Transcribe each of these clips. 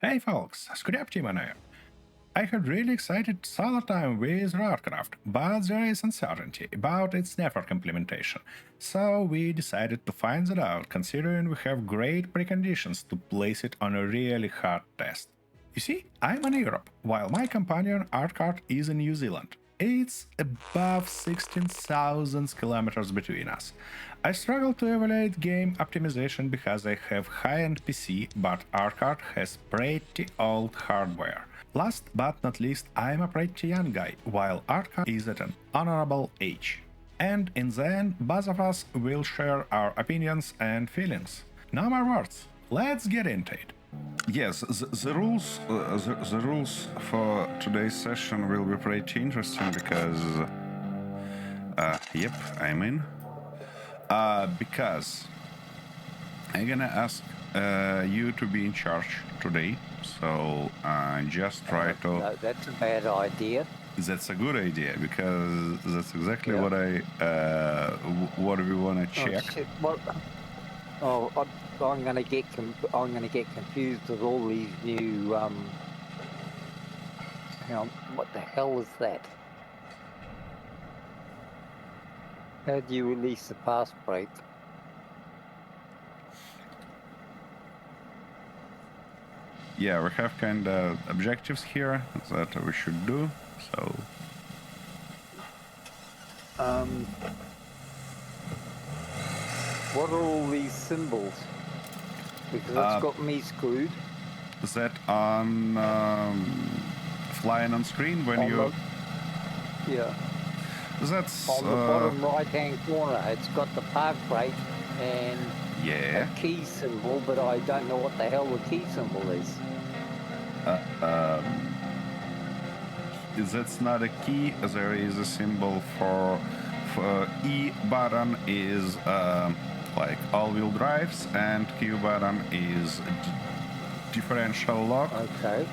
Hey folks, Scriptiman here. I had really excited solo time with RoadCraft, but there is uncertainty about its network implementation, so we decided to find that out considering we have great preconditions to place it on a really hard test. You see, I'm in Europe, while my companion Artcart is in New Zealand. It's above 16,000 kilometers between us. I struggle to evaluate game optimization because I have high-end PC, but Artcart has pretty old hardware. Last but not least, I'm a pretty young guy, while Artcart is at an honorable age. And in the end, both of us will share our opinions and feelings. No more words, let's get into it. Yes, the rules for today's session will be pretty interesting because, yep, I'm in. Because I'm gonna ask you to be in charge today, so just try to. No, that's a bad idea. That's a good idea because that's exactly what what we want to check. Oh, shit. What? I'm gonna get confused with all these new. Hang on, what the hell is that? How do you release the pass brake? Yeah, we have kind of objectives here that we should do. So. What are all these symbols? Because it's got me screwed. Is that on flying on screen when you? Yeah. That's on the bottom right-hand corner. It's got the park brake and yeah, a key symbol, but I don't know what the hell the key symbol is. That's not a key. There is a symbol for E button is like all-wheel drives, and Q button is differential lock. Okay.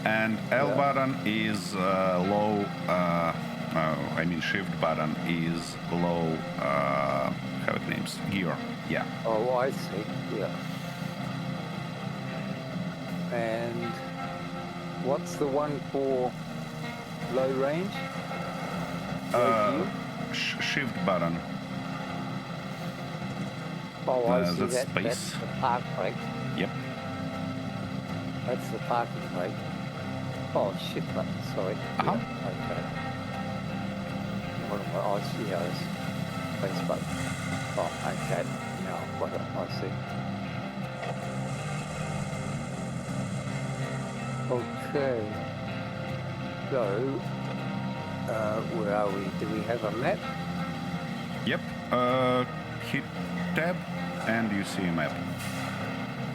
And L button is low. I mean shift button is low. How it names gear. Yeah. Oh, I see. Yeah. And what's the one for low range? Shift button. Oh, I see. That's That's space. the park brake. Yep. That's the parking brake. Oh, shift button. Sorry. Uh-huh. Yeah, okay. What am I? Oh, yeah, it's space button. Oh, okay. Now I've got it. I see. Okay. So, where are we? Do we have a map? Yep. Hit tab and you see a map.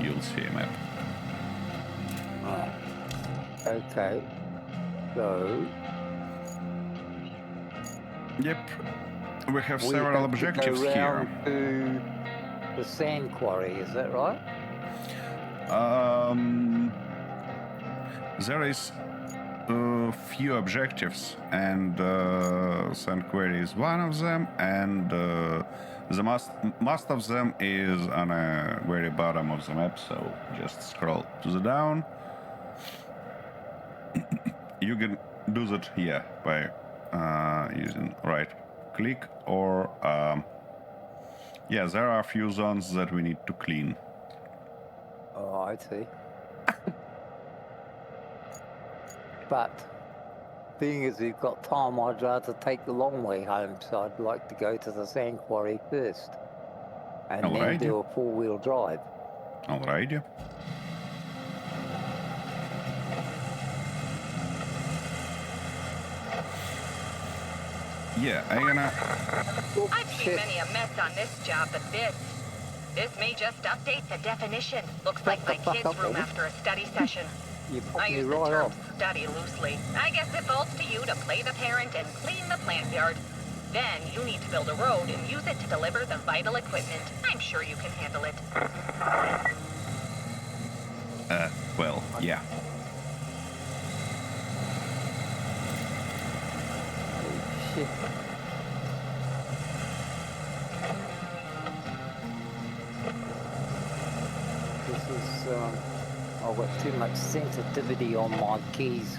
You'll see a map. Okay. So. Yep. We have several objectives to go here. To the sand quarry, is that right? There is a few objectives, and sand quarry is one of them, and the most of them is on a very bottom of the map. So just scroll to the down. You can do that here by using right click or yeah, there are a few zones that we need to clean. Oh, I see. But being as we've got time, I'd rather take the long way home, so I'd like to go to the sand quarry first and then do a four-wheel drive. Alrighty. Yeah, I've seen many a mess on this job, but this may just update the definition. Looks like my kid's room after a study session. I use the term study loosely. I guess it falls to you to play the parent and clean the plant yard. Then you need to build a road and use it to deliver the vital equipment. I'm sure you can handle it. well, yeah. Shit. This is I've got too much sensitivity on my keys.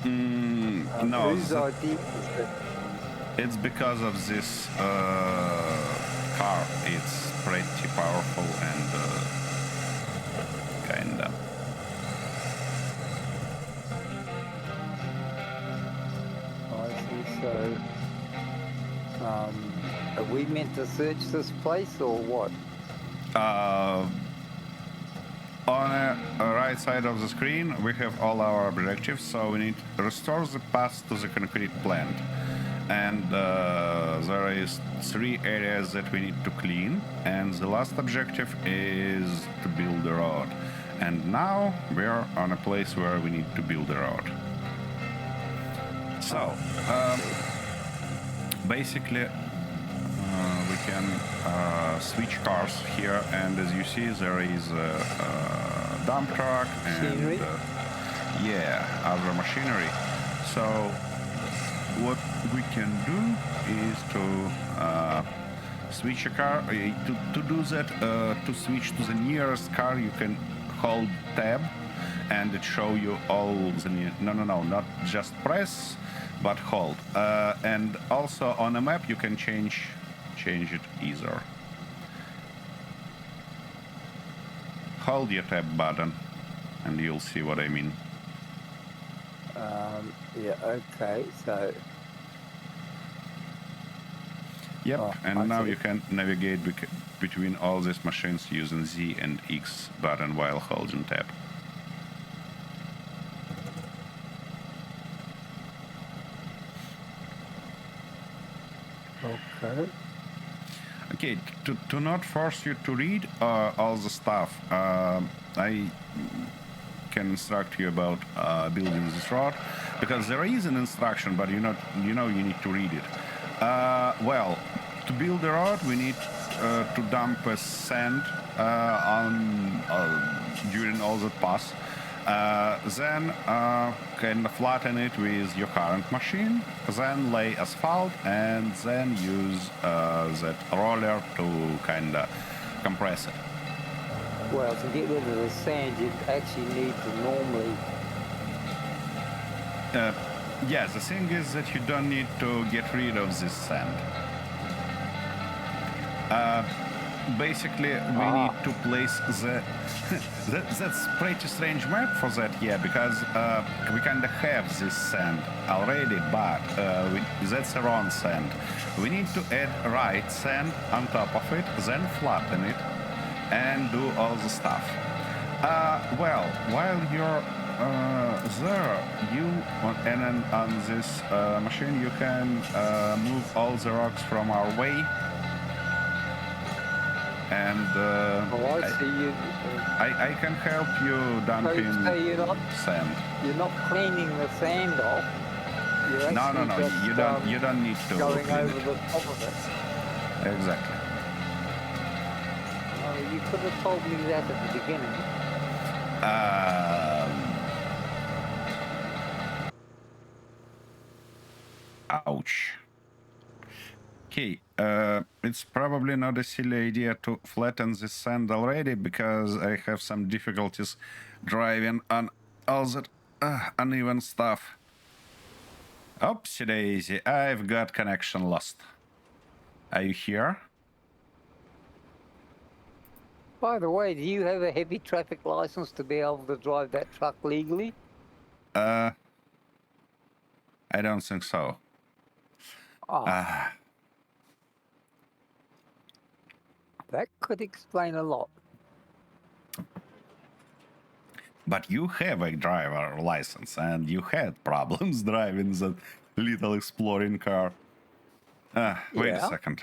No. Whose idea is it? It's because of this car. It's pretty powerful and kinda. I see. So, are we meant to search this place or what? On the right side of the screen, we have all our objectives. So we need to restore the path to the concrete plant. And there is 3 areas that we need to clean, and the last objective is to build a road. And now we are on a place where we need to build a road. So basically we can switch cars here, and as you see there is a dump truck and other machinery. So what we can do is to switch a car. To do that, to switch to the nearest car, you can hold tab, and it show you all the no, not just press, but hold. And also on a map, you can change it either. Hold your tab button, and you'll see what I mean. Yeah, okay, so... Yep, and now see. you can navigate between all these machines using Z and X button while holding tab. Okay. Okay, to not force you to read all the stuff, I can instruct you about building this road, because there is an instruction, but you need to read it. Well, to build the road, we need to dump a sand during all the pass. Then kind of flatten it with your current machine, then lay asphalt, and then use that roller to kind of compress it. Well, to get rid of the sand, you actually need to normally... Yeah, the thing is that you don't need to get rid of this sand. Basically, we need to place the... that's pretty strange map for that, yeah, because we kind of have this sand already, but that's the wrong sand. We need to add right sand on top of it, then flatten it, and do all the stuff. Well, while you're there, and on this machine, you can move all the rocks from our way. And I see you. I can help you dumping sand. You're not cleaning the sand off. You're No. Just, you don't need to going clean over it. the top of it. Exactly. Oh, you could have told me that at the beginning. Ouch. Okay, it's probably not a silly idea to flatten this sand already, because I have some difficulties driving on all that uneven stuff. Oopsie daisy, I've got connection lost. Are you here? By the way, do you have a heavy traffic license to be able to drive that truck legally? I don't think so. That could explain a lot. But you have a driver license, and you had problems driving that little exploring car. Wait a second,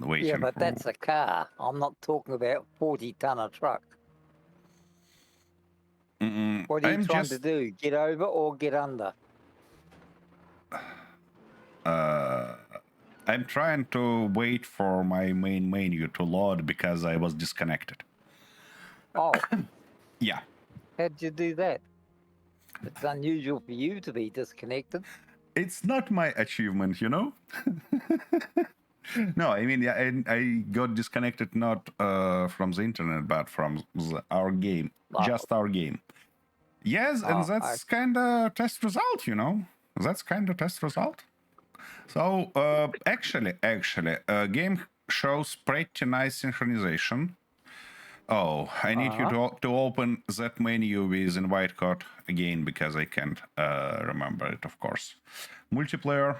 waiting. Yeah, but that's a car. I'm not talking about 40-tonner truck. What are you trying to do? Get over or get under? I'm trying to wait for my main menu to load because I was disconnected. Oh. Yeah. How'd you do that? It's unusual for you to be disconnected. It's not my achievement, you know? No, I mean, yeah, I got disconnected not from the internet, but from our game, just our game. Yes, and that's kind of test result, you know. That's kind of test result. So actually, game shows pretty nice synchronization. Oh, I need you to open that menu with invite code again because I can't remember it, of course. Multiplayer.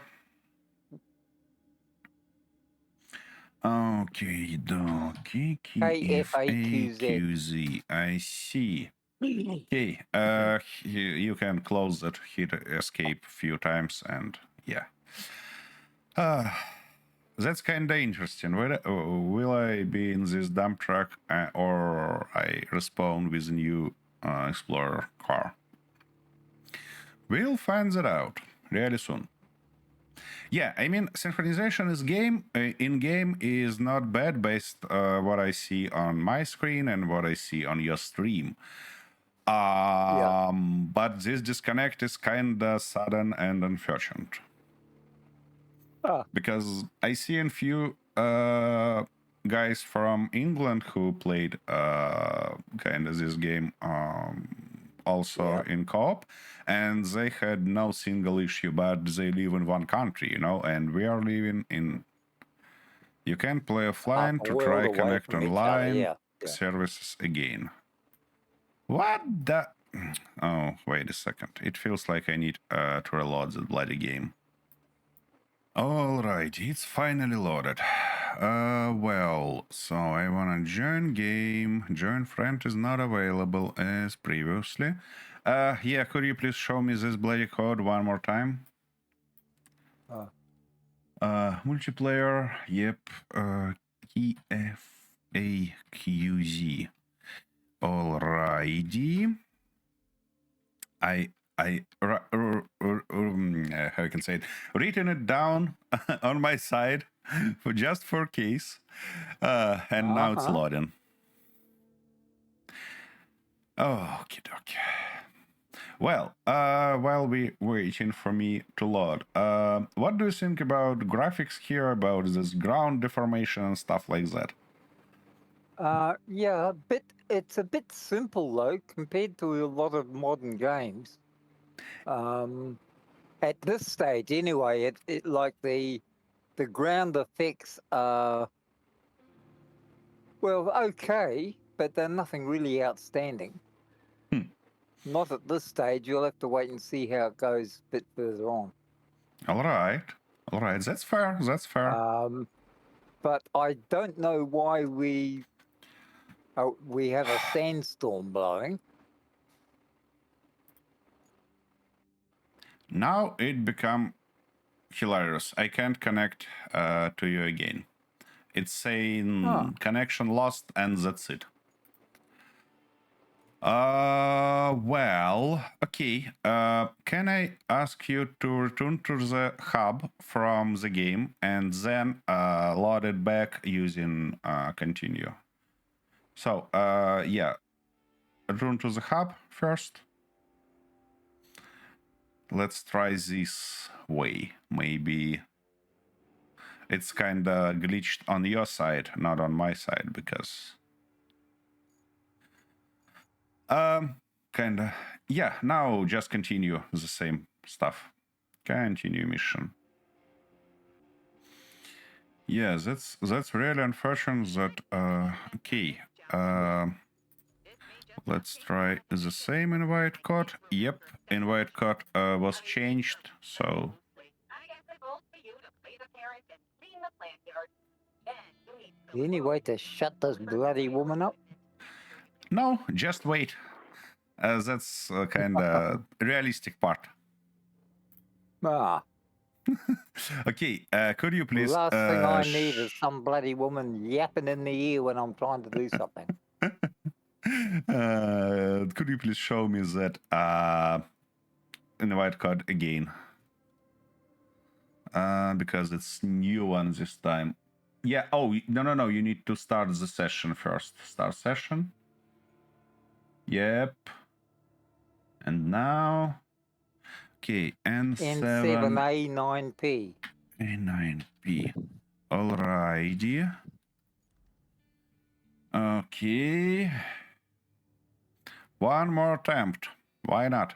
Okay, dokie, KFAQZ. I see. Okay, you can close that, hit escape a few times, and yeah. That's kind of interesting. Will I be in this dump truck or I respawn with a new Explorer car? We'll find that out really soon. Yeah, I mean, synchronization is in game is not bad based what I see on my screen and what I see on your stream. But this disconnect is kind of sudden and unfortunate. Because I see a few guys from England who played kind of this game also in co-op, and they had no single issue, but they live in one country, you know, and we are living in. You can play offline to try connect online services again. What the? Oh, wait a second. It feels like I need to reload the bloody game. Alright, it's finally loaded. Well, so I wanna join game. Join friend is not available as previously. Yeah, could you please show me this bloody code one more time? Multiplayer, yep. KFAQZ. Alrighty. How I can say it, written it down on my side just for case, and now it's loading. Oh, okie dokie. Well, while we waiting for me to load, what do you think about graphics here, about this ground deformation and stuff like that? Yeah, it's a bit simple though compared to a lot of modern games. At this stage, anyway, it like the ground effects are well okay, but they're nothing really outstanding. Not at this stage. You'll have to wait and see how it goes a bit further on. All right, that's fair. That's fair. But I don't know why we have a sandstorm blowing. Now it become hilarious. I can't connect to you again. It's saying connection lost, and that's it. Well, okay. Can I ask you to return to the hub from the game and then load it back using continue? So, yeah. Return to the hub first. Let's try this way. Maybe it's kind of glitched on your side, not on my side, because kinda. Yeah, now just continue the same stuff. Continue mission. Yeah, that's really unfortunate that okay. Let's try the same invite code. Yep, invite code was changed, so Any way to shut this bloody woman up? no, just wait. That's kind of realistic part. Okay, could you please... Last thing I need is some bloody woman yapping in the ear when I'm trying to do something. Could you please show me that invite code again? Because it's new one this time. Yeah, oh, no, you need to start the session first. Start session. Yep. And now... Okay, N7... N7A9P. A9P. Alrighty. Okay. One more attempt. Why not?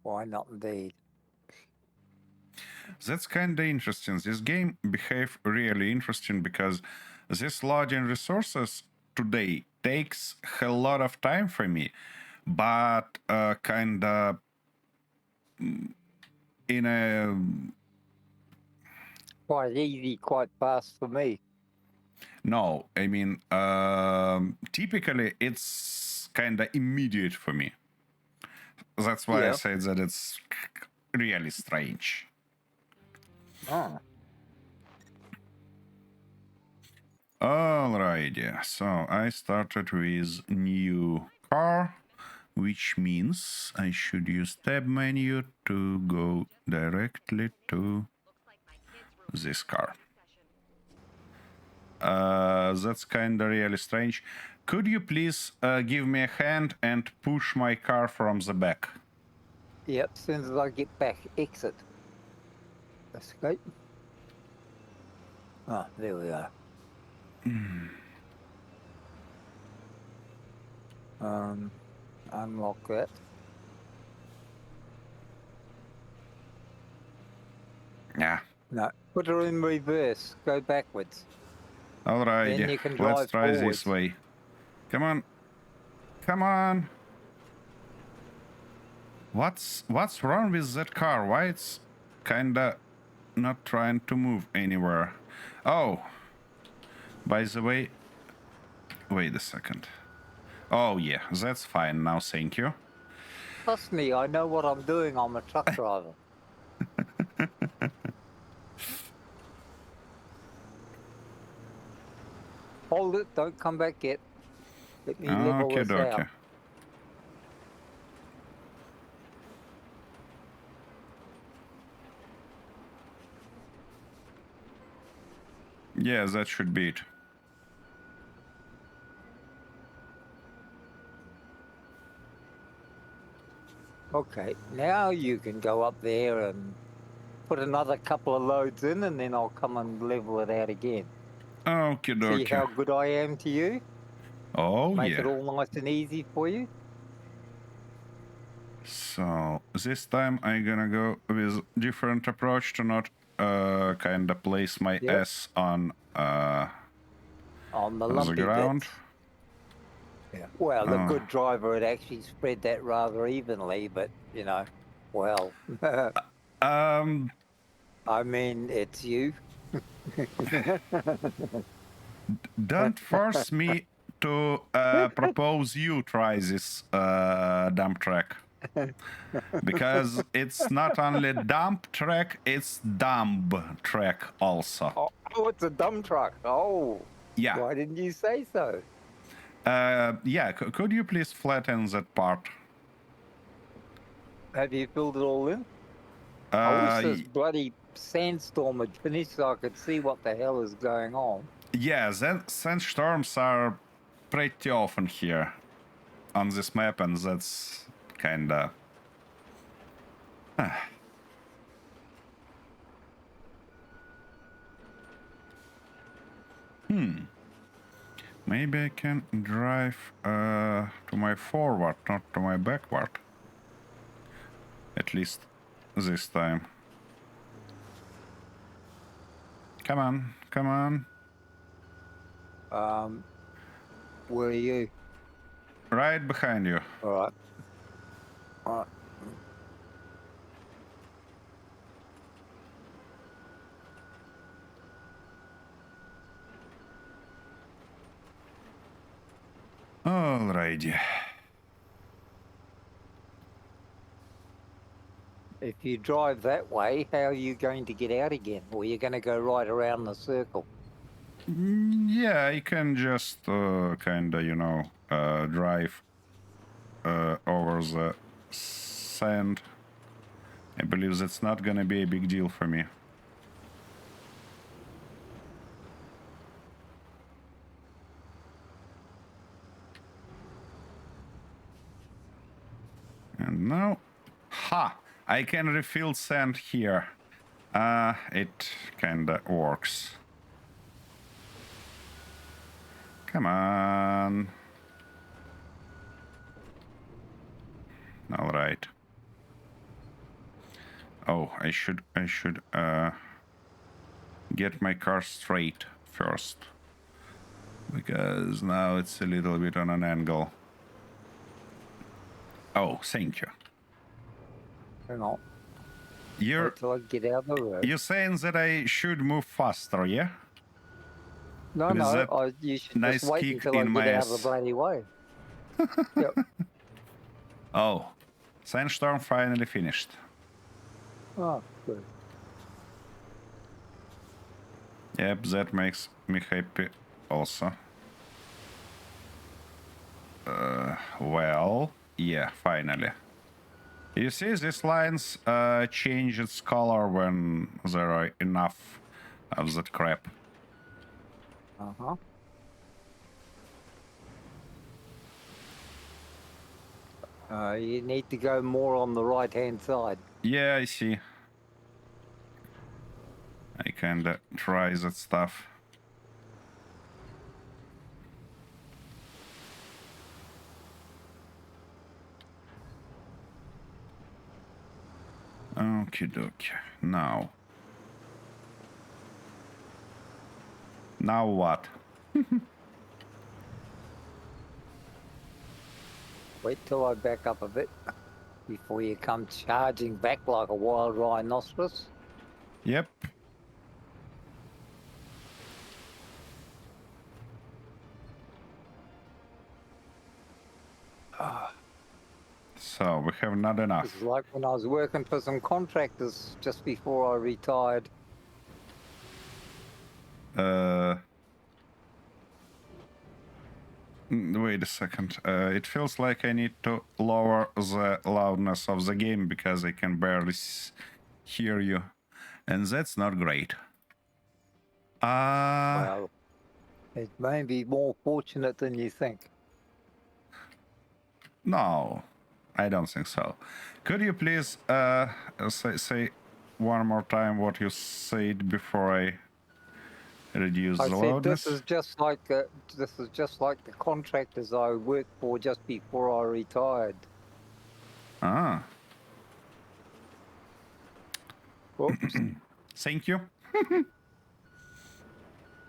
Why not indeed? That's kind of interesting. This game behave really interesting because this loading resources today takes a lot of time for me, but kind of in a Quite easy, quite fast for me. no, I mean typically it's kind of immediate for me. That's why I say that it's really strange. Oh. Alrighty, so I started with new car, which means I should use tab menu to go directly to this car. That's kinda really strange. Could you please give me a hand and push my car from the back? Yep, as soon as I get back, exit. Escape. Ah, there we are. Unlock that. Yeah. No, put her in reverse. Go backwards. Alright, Then you can let's drive try forwards. this way. Come on. Come on. What's wrong with that car? Why it's kinda not trying to move anywhere? Oh. By the way, wait a second. Oh yeah, that's fine now, thank you. Trust me, I know what I'm doing. I'm a truck driver. Hold it, don't come back yet. Let me level this out. Yeah, that should be it. Okay, now you can go up there and put another couple of loads in, and then I'll come and level it out again. Okay, See how good I am to you? Oh, Make yeah. it all nice and easy for you. So this time I'm gonna go with different approach to not kind of place my S on the lumpy ground. bits. Yeah. Well, a good driver would actually spread that rather evenly, but you know, well. I mean, it's you. Don't force me to propose you try this dump track. Because it's not only dump track, it's dumb track also. Oh, it's a dump truck. Oh. Yeah. Why didn't you say so? Yeah, could you please flatten that part? Have you filled it all in? I wish this bloody sandstorm had finished so I could see what the hell is going on. Yeah, sandstorms are pretty often here on this map, and that's kinda... Maybe I can drive to my forward, not to my backward. At least this time. Come on, come on. Where are you? Right behind you. All right. All right. Alrighty. If you drive that way, how are you going to get out again? Or you're going to go right around the circle? Yeah, I can just kinda, you know, drive over the sand. I believe that's not gonna be a big deal for me. And now, ha! I can refill sand here. It kinda works. Come on. All right. Oh, I should get my car straight first, because now it's a little bit on an angle. Oh, thank you. Hang on. You're Wait till I get out of the road. You're saying that I should move faster, yeah? No, With no. that You should nice just wait kick until I in my get out of the ass. bloody way. Yep. Oh, Sandstorm finally finished. Oh, good. Yep, that makes me happy also. Well, yeah, finally. You see, these lines change its color when there are enough of that crap. Uh-huh. You need to go more on the right-hand side. Yeah, I see. I kinda try that stuff. Okie dokie. Now what? Wait till I back up a bit before you come charging back like a wild rhinoceros. Yep. So we have not enough. It's like when I was working for some contractors just before I retired. Wait a second. It feels like I need to lower the loudness of the game because I can barely hear you, and that's not great. Well, it may be more fortunate than you think. No, I don't think so. Could you please say one more time what you said before I reduce the loudness? This is just like the contractors I worked for just before I retired. Ah. Oops. Thank you.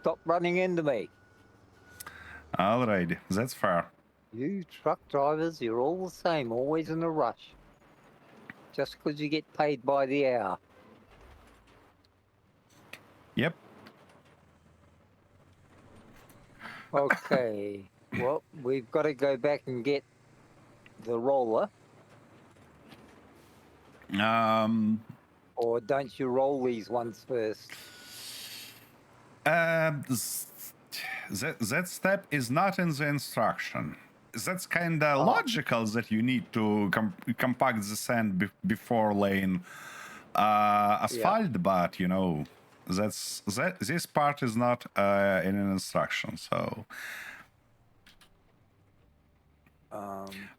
Stop running into me. Alrighty, that's fair. You truck drivers, you're all the same, always in a rush. Just because you get paid by the hour. Yep. Okay. Well, we've got to go back and get the roller. Or don't you roll these ones first? That step is not in the instruction. That's kind of logical that you need to compact the sand before laying asphalt, but you know, this part is not in an instruction. So,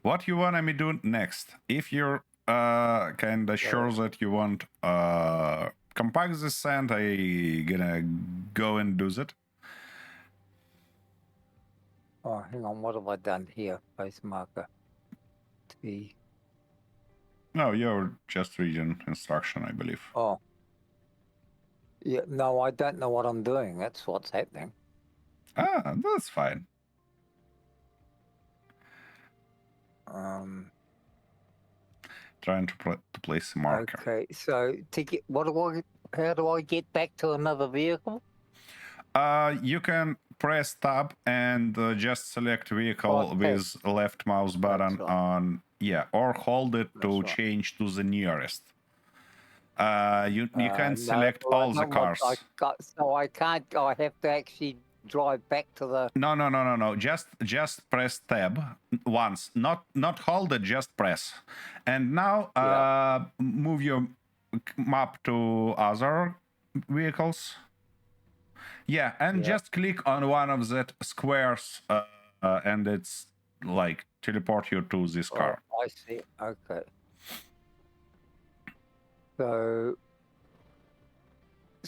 what you want me do next? If you're kind of sure that you want compact the sand, I gonna go and do that. Oh, hang on. What have I done here? Base marker. T. No, you're just reading instruction, I believe. Oh. Yeah, no, I don't know what I'm doing. That's what's happening. Ah, that's fine. Trying to place a marker. Okay, so to get how do I get back to another vehicle? You can press tab and just select vehicle with left mouse button on, or hold it to change to the nearest. You can select all the cars. So I can't. I have to actually drive back to the. No. Just press tab once. Not hold it. Just press. And now move your map to other vehicles. Yeah, and just click on one of that squares, and it's like teleport you to this car. I see. Okay. So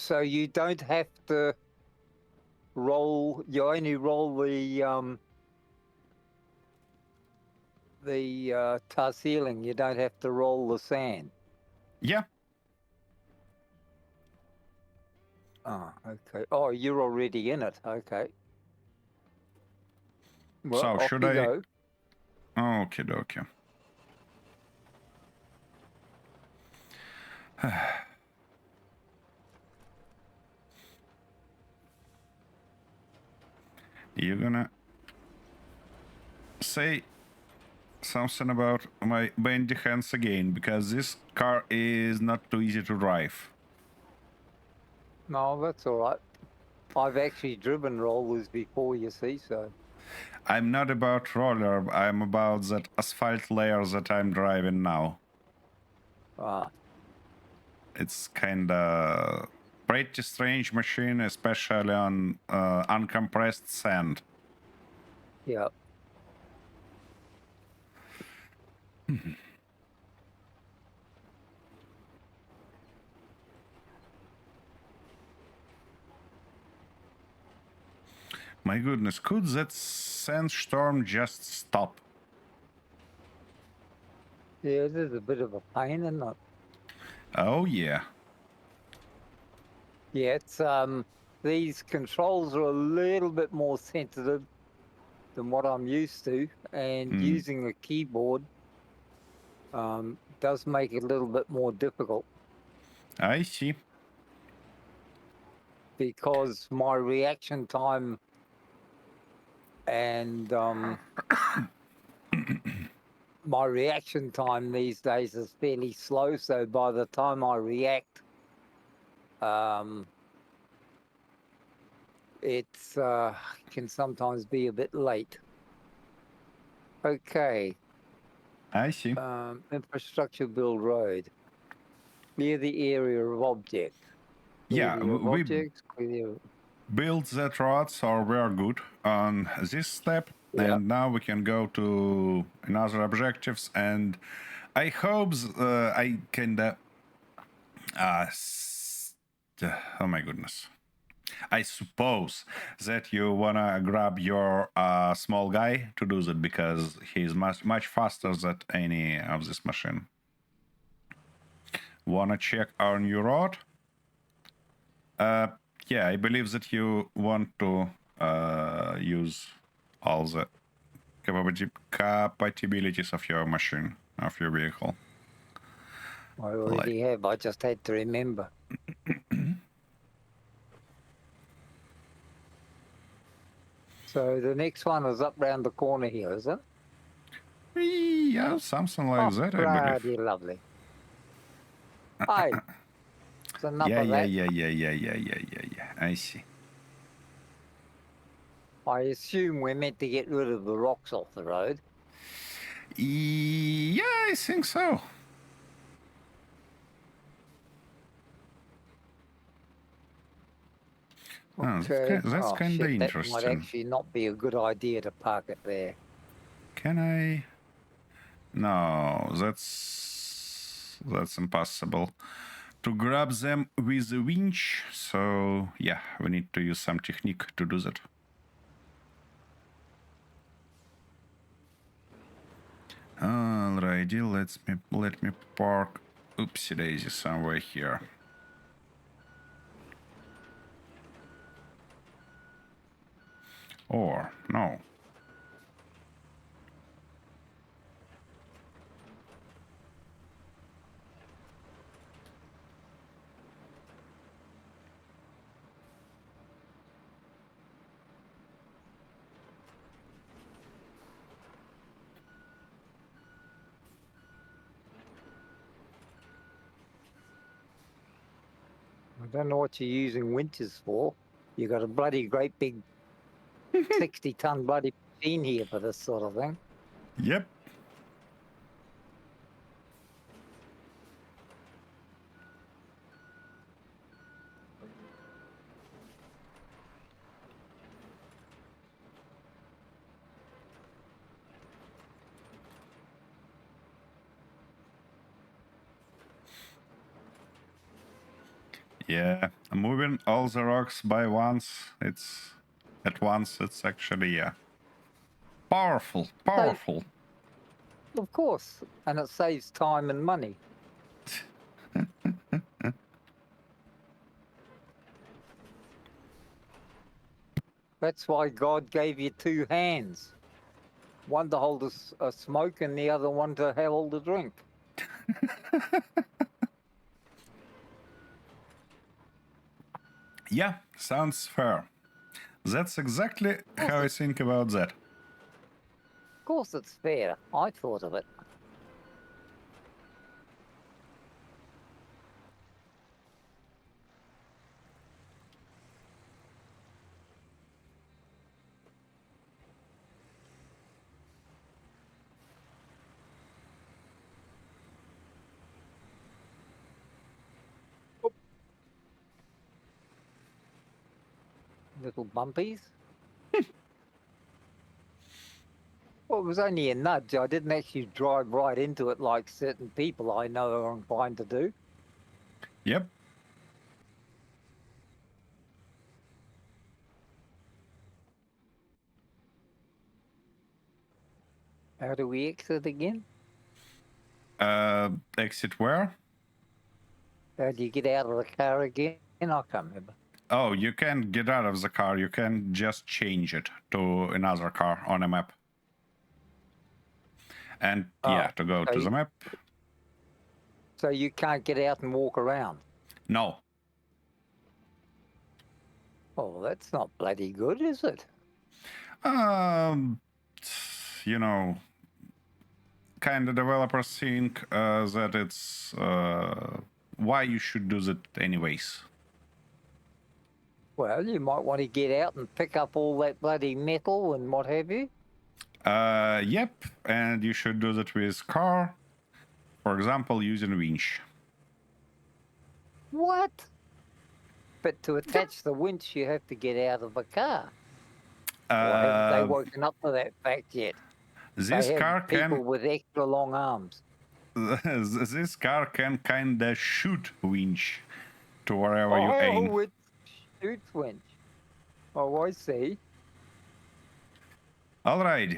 So you don't have to roll. You only roll the tar ceiling. You don't have to roll the sand. Yeah. Oh, okay. Oh, you're already in it. Okay. Well, So off should you I? go. Okay, okay. You're gonna say something about my bendy hands again, because this car is not too easy to drive. No, that's all right. I've actually driven rollers before, you see, so. I'm not about roller, I'm about that asphalt layer that I'm driving now. Ah. It's kinda pretty strange machine, especially on uncompressed sand. Yeah. My goodness, could that sandstorm just stop? Yeah, it is a bit of a pain, isn't it? Oh yeah. Yeah, it's these controls are a little bit more sensitive than what I'm used to, and using a keyboard does make it a little bit more difficult. I see. Because my reaction time and my reaction time these days is fairly slow. So by the time I react, it's can sometimes be a bit late. Okay. I see. Infrastructure build road. Clear the area of object. Yeah, we built that road, so we're good on this step. Yeah. And now we can go to another objectives, and I hope I can oh my goodness. I suppose that you wanna grab your small guy to do that, because he's much faster than any of this machine. Wanna check our new road? Yeah, I believe that you want to use all the compatibilities of your machine, of your vehicle. I already have. I just had to remember. So the next one is up round the corner here, is it? Yeah, something like that, I believe. Lovely. Hey, it's enough Yeah, of that. yeah. I see. I assume we're meant to get rid of the rocks off the road. Yeah, I think so. Okay. Oh, that's kind of interesting. That might actually not be a good idea to park it there. Can I? No, that's impossible. To grab them with a winch, so yeah, we need to use some technique to do that. Alrighty, let me park oopsie daisy somewhere here. Or no. I don't know what you're using winches for. You got a bloody great big 60-ton bloody machine here for this sort of thing. Yep. Yeah, moving all the rocks by once, it's actually, yeah, powerful. Of course, and it saves time and money. That's why God gave you two hands. One to hold a smoke and the other one to hold a drink. Yeah, sounds fair. That's exactly how I think about that. Of course it's fair. I thought of it. Little bumpies. Well, it was only a nudge. I didn't actually drive right into it like certain people I know are inclined to do. Yep. How do we exit again? Exit where? How do you get out of the car again? I can't remember. Oh, you can't get out of the car. You can just change it to another car on a map. And yeah, to go to the map. So you can't get out and walk around? No. Oh, that's not bloody good, is it? You know, kind of developers think that it's why you should do that anyways. Well, you might want to get out and pick up all that bloody metal and what have you. Yep, and you should do that with car. For example, using winch. What? But to attach the winch, you have to get out of the car. Or haven't they woken up to that fact yet? This car people with extra long arms. This car can kinda shoot winch to wherever you aim. Oh, it shoots winch. Oh, I see. All right.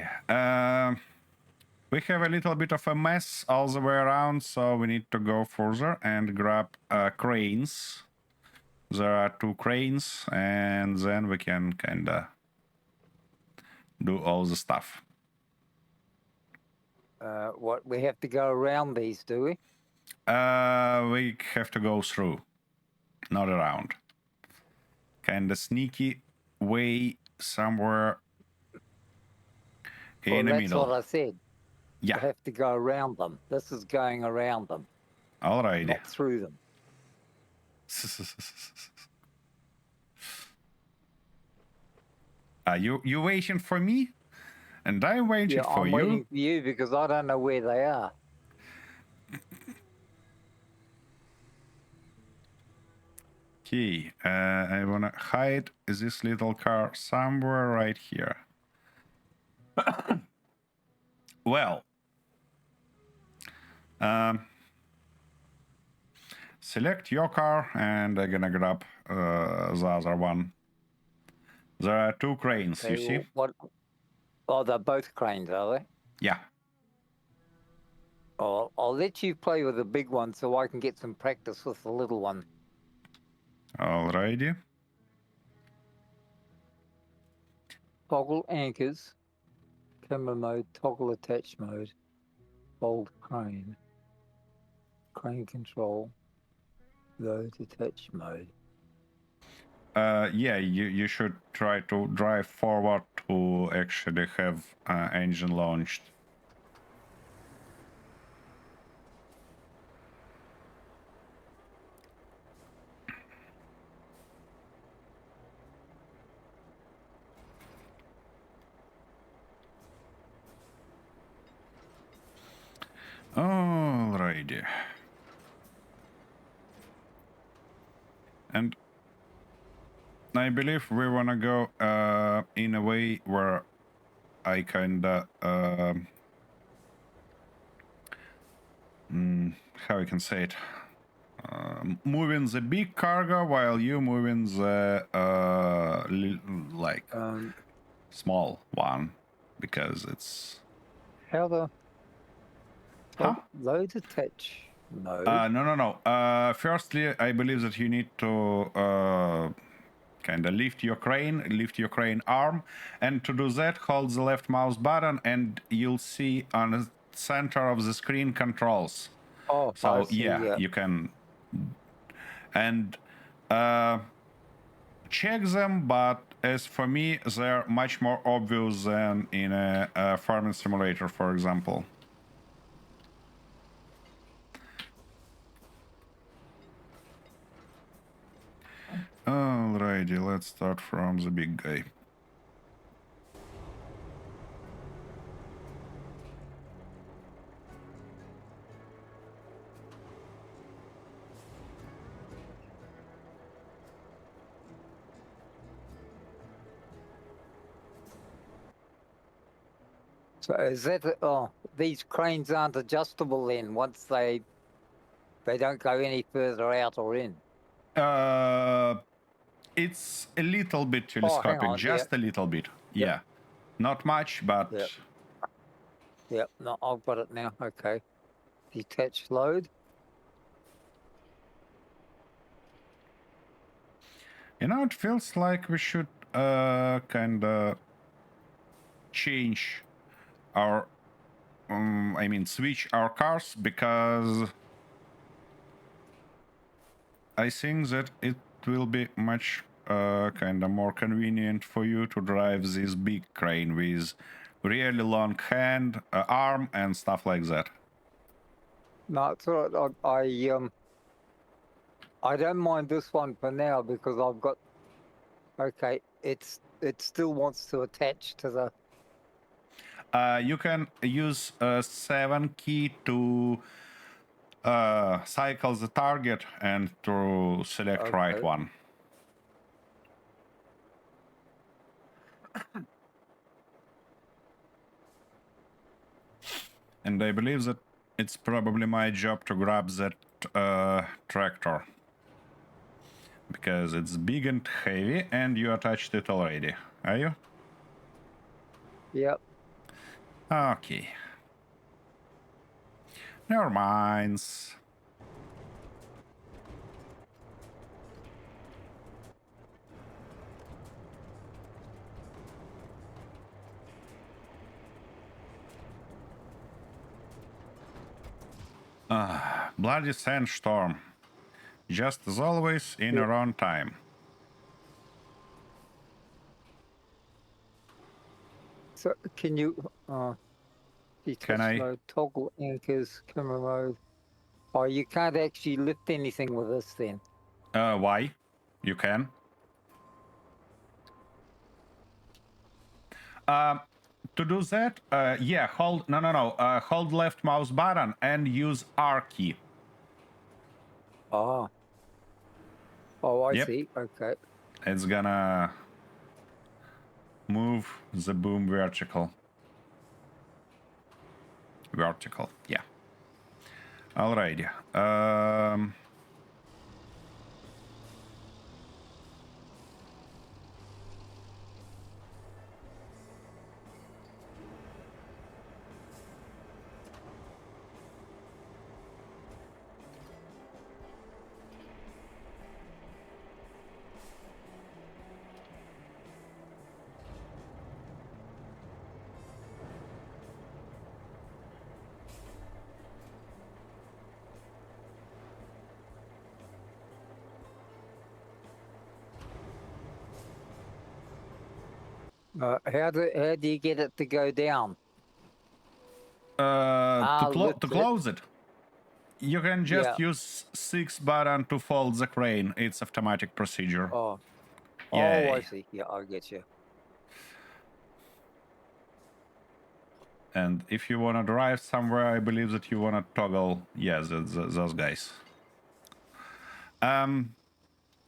We have a little bit of a mess all the way around, so we need to go further and grab cranes. There are 2 cranes, and then we can kinda do all the stuff. What, we have to go around these, do we? We have to go through, not around. Kinda sneaky way somewhere in the middle. That's what I said. Yeah. You have to go around them. This is going around them. Alrighty. Not through them. Are you waiting for me? And I'm waiting for you. I'm waiting for you because I don't know where they are. Okay, I wanna hide this little car somewhere right here. Well, select your car, and I'm gonna grab the other one. There are 2 cranes, you see? What? Oh, they're both cranes, are they? Yeah. Oh, I'll let you play with the big one so I can get some practice with the little one. Alrighty. Toggle anchors, camera mode, toggle attach mode, bold crane, crane control, load attach mode. Yeah, you should try to drive forward to actually have engine launched. Alrighty. And I believe we wanna go in a way where I kinda how I can say it. moving the big cargo while you moving the small one, because it's load attach mode. No. Firstly, I believe that you need to kind of lift your crane arm, and to do that, hold the left mouse button, and you'll see on the center of the screen controls. Oh, so see, yeah, you can and check them, but as for me, they're much more obvious than in a farming simulator, for example. Alrighty, let's start from the big guy. So is that these cranes aren't adjustable then once they don't go any further out or in? It's a little bit telescopic, just a little bit. Yeah, not much, but. Yep. No, I've got it now. Okay. Detach load. You know, it feels like we should kind of change our, switch our cars, because I think that it will be much kind of more convenient for you to drive this big crane with really long arm and stuff like that. No, it's all right. I don't mind this one for now because I've got. Okay, it still wants to attach to the. You can use 7 key to cycle the target and to select right one. And I believe that it's probably my job to grab that tractor, because it's big and heavy, and you attached it already, are you? Yep. Okay. Never mind. Bloody sandstorm. Just as always, in our own time. So can you Can I mode, toggle anchors, camera mode? Oh, you can't actually lift anything with this then. Why? You can. To do that, yeah, hold hold left mouse button and use R key. Oh, I see. Okay. It's gonna move the boom vertical. Yeah. Alrighty. How do you get it to go down? To close it, you can just use 6 button to fold the crane. It's automatic procedure. Oh, I see. Yeah, I get you. And if you want to drive somewhere, I believe that you want to toggle, those guys.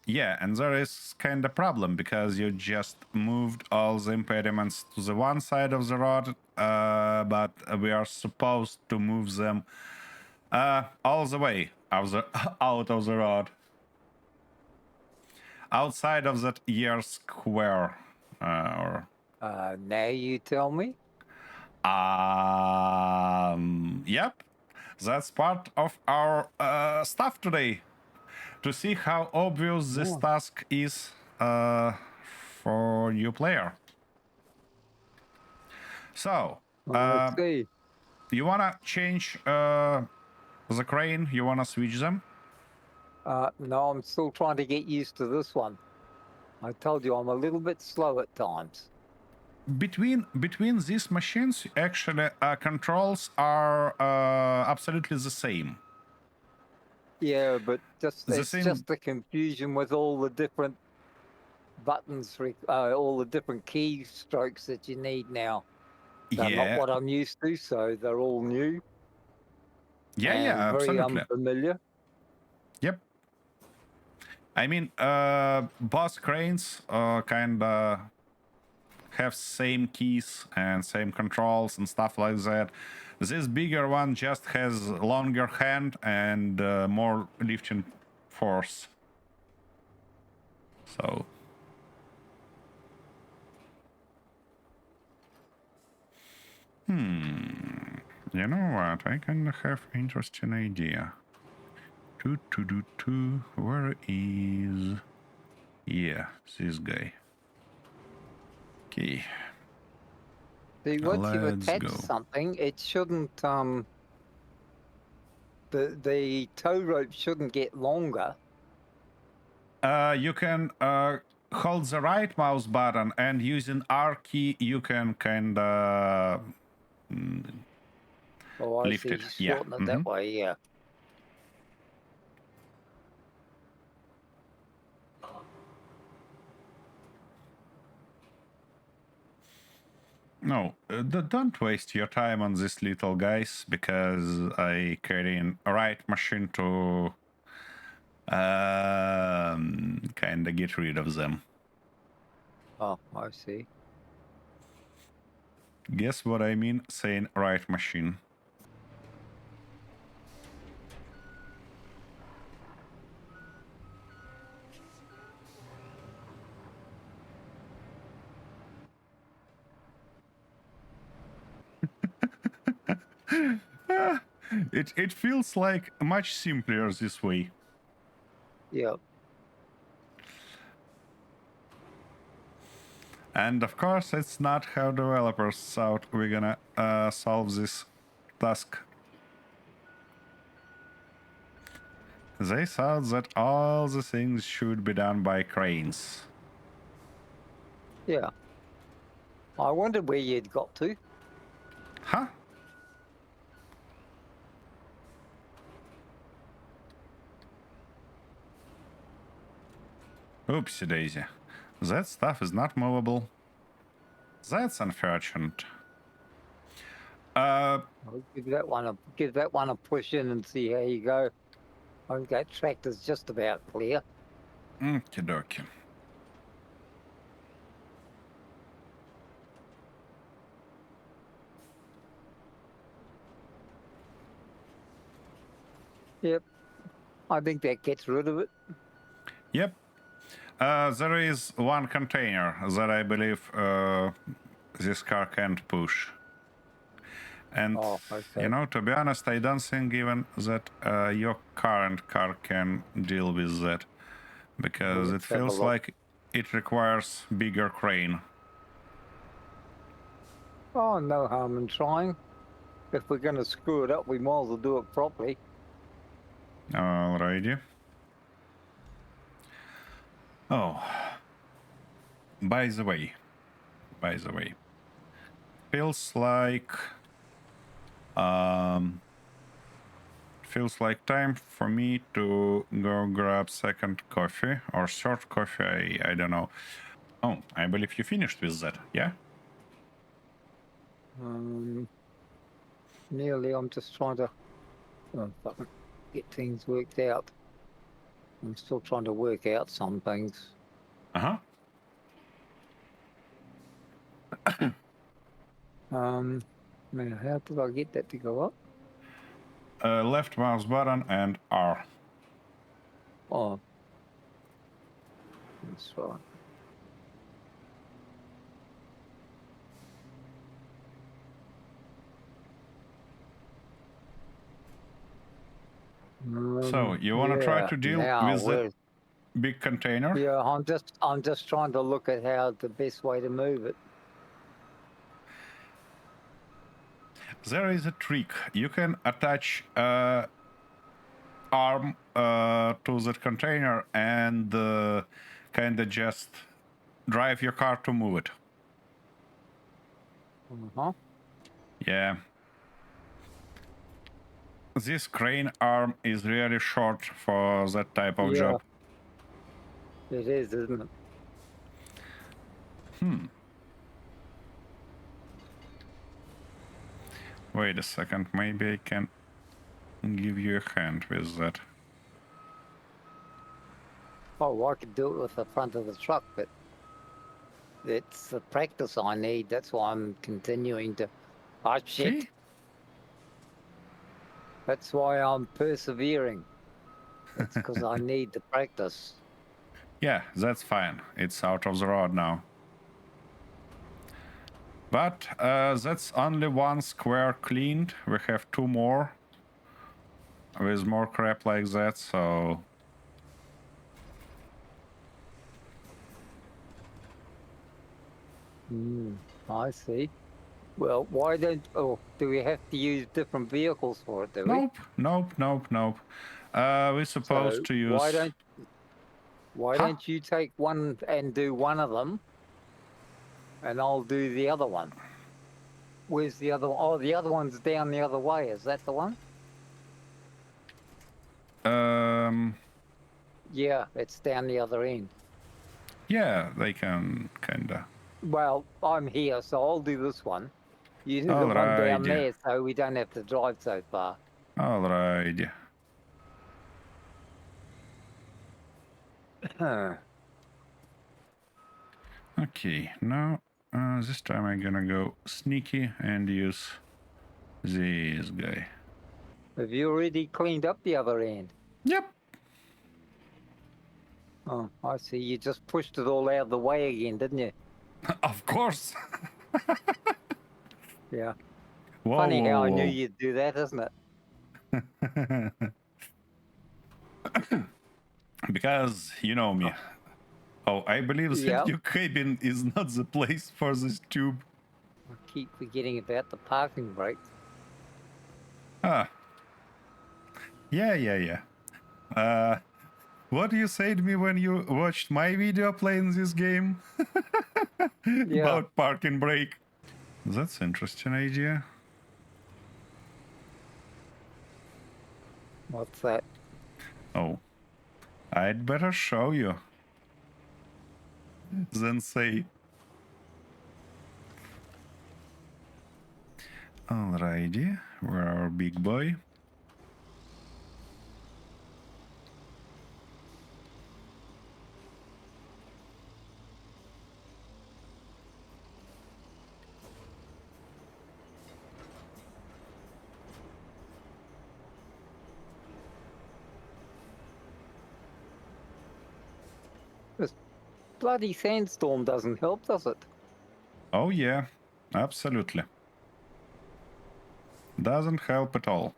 Yeah, and there is kind of problem because you just moved all the impediments to the one side of the road, but we are supposed to move them All the way out of the road. Outside of that year square. Now you tell me. Yep. That's part of our stuff today. To see how obvious this Yeah. task is for new player. So, Let's see. you wanna change the crane? You wanna switch them? No, I'm still trying to get used to this one. I told you I'm a little bit slow at times. Between these machines, actually, controls are absolutely the same. Yeah, but just The it's same. just the confusion with all the different buttons, all the different key strokes that you need now. They're not Yeah. what I'm used to, so they're all new Yeah. and Yeah. very Absolutely. unfamiliar. Yep. I mean, both cranes kind of have same keys and same controls and stuff like that. This bigger one just has longer hand and more lifting force. So. You know what? I kind of have interesting idea. Where is... Yeah, this guy. Okay. See, once you've Let's attached go. something, it shouldn't the tow rope shouldn't get longer. You can hold the right mouse button and using R key you can kind of Oh, I lift see. it. You Yeah. shorten it that way, yeah. No, don't waste your time on these little guys because I carry in a right machine to kind of get rid of them. Oh, I see. Guess what I mean saying right machine? It feels like much simpler this way. Yeah. And of course, it's not how developers thought we're gonna solve this task. They thought that all the things should be done by cranes. Yeah. I wondered where you'd got to. Huh? Oopsie daisy. That stuff is not movable. That's unfortunate. I'll give that one a push in and see how you go. I think that tractor's just about clear. Okie dokie. Yep. I think that gets rid of it. Yep. There is one container that I believe this car can't push. And, Oh, okay. you know, to be honest, I don't think even that your current car can deal with that. Because Let's it have a feels look. like it requires bigger crane. Oh, no harm in trying. If we're going to screw it up, we might as well do it properly. Alrighty. Oh. By the way. Feels like time for me to go grab second coffee or third coffee, I don't know. Oh, I believe you finished with that, yeah? Nearly. I'm just trying to get things worked out. I'm still trying to work out some things. Uh-huh. Now, how did I get that to go up? Left mouse button and R. Oh. That's right. So you want to try yeah, to deal now with that big container? Yeah, I'm just trying to look at how the best way to move it. There is a trick. You can attach arm to that container and kind of just drive your car to move it. Uh-huh. Yeah. This crane arm is really short for that type of job. It is, isn't it? Wait a second, maybe I can give you a hand with that. Oh, I could do it with the front of the truck, but it's the practice I need. That's why I'm continuing to. Oh, shit. Okay. That's why I'm persevering. It's because I need the practice. Yeah, that's fine. It's out of the road now. But that's only one square cleaned. We have two more with more crap like that, so... I see. Well, why don't... Oh, do we have to use different vehicles for it, do we? Nope. We're supposed to use... Why don't you take one and do one of them, and I'll do the other one? Where's the other one? Oh, the other one's down the other way. Is that the one? Yeah, it's down the other end. Yeah, they can kinda... Well, I'm here, so I'll do this one. You do the one down there, so we don't have to drive so far. Alright. Okay, now this time I'm gonna go sneaky and use this guy. Have you already cleaned up the other end? Yep. Oh, I see. You just pushed it all out of the way again, didn't you? Of course. Yeah. Whoa, Funny how I knew whoa. you'd do that, isn't it? Because you know me. Oh, I believe that your cabin is not the place for this tube. I keep forgetting about the parking brake. Ah. Yeah. What you said to me when you watched my video playing this game? About parking brake. That's an interesting idea. What's that? Oh. I'd better show you. Then say. Alrighty, we're our big boy. This bloody sandstorm doesn't help, does it? Oh yeah, absolutely. Doesn't help at all.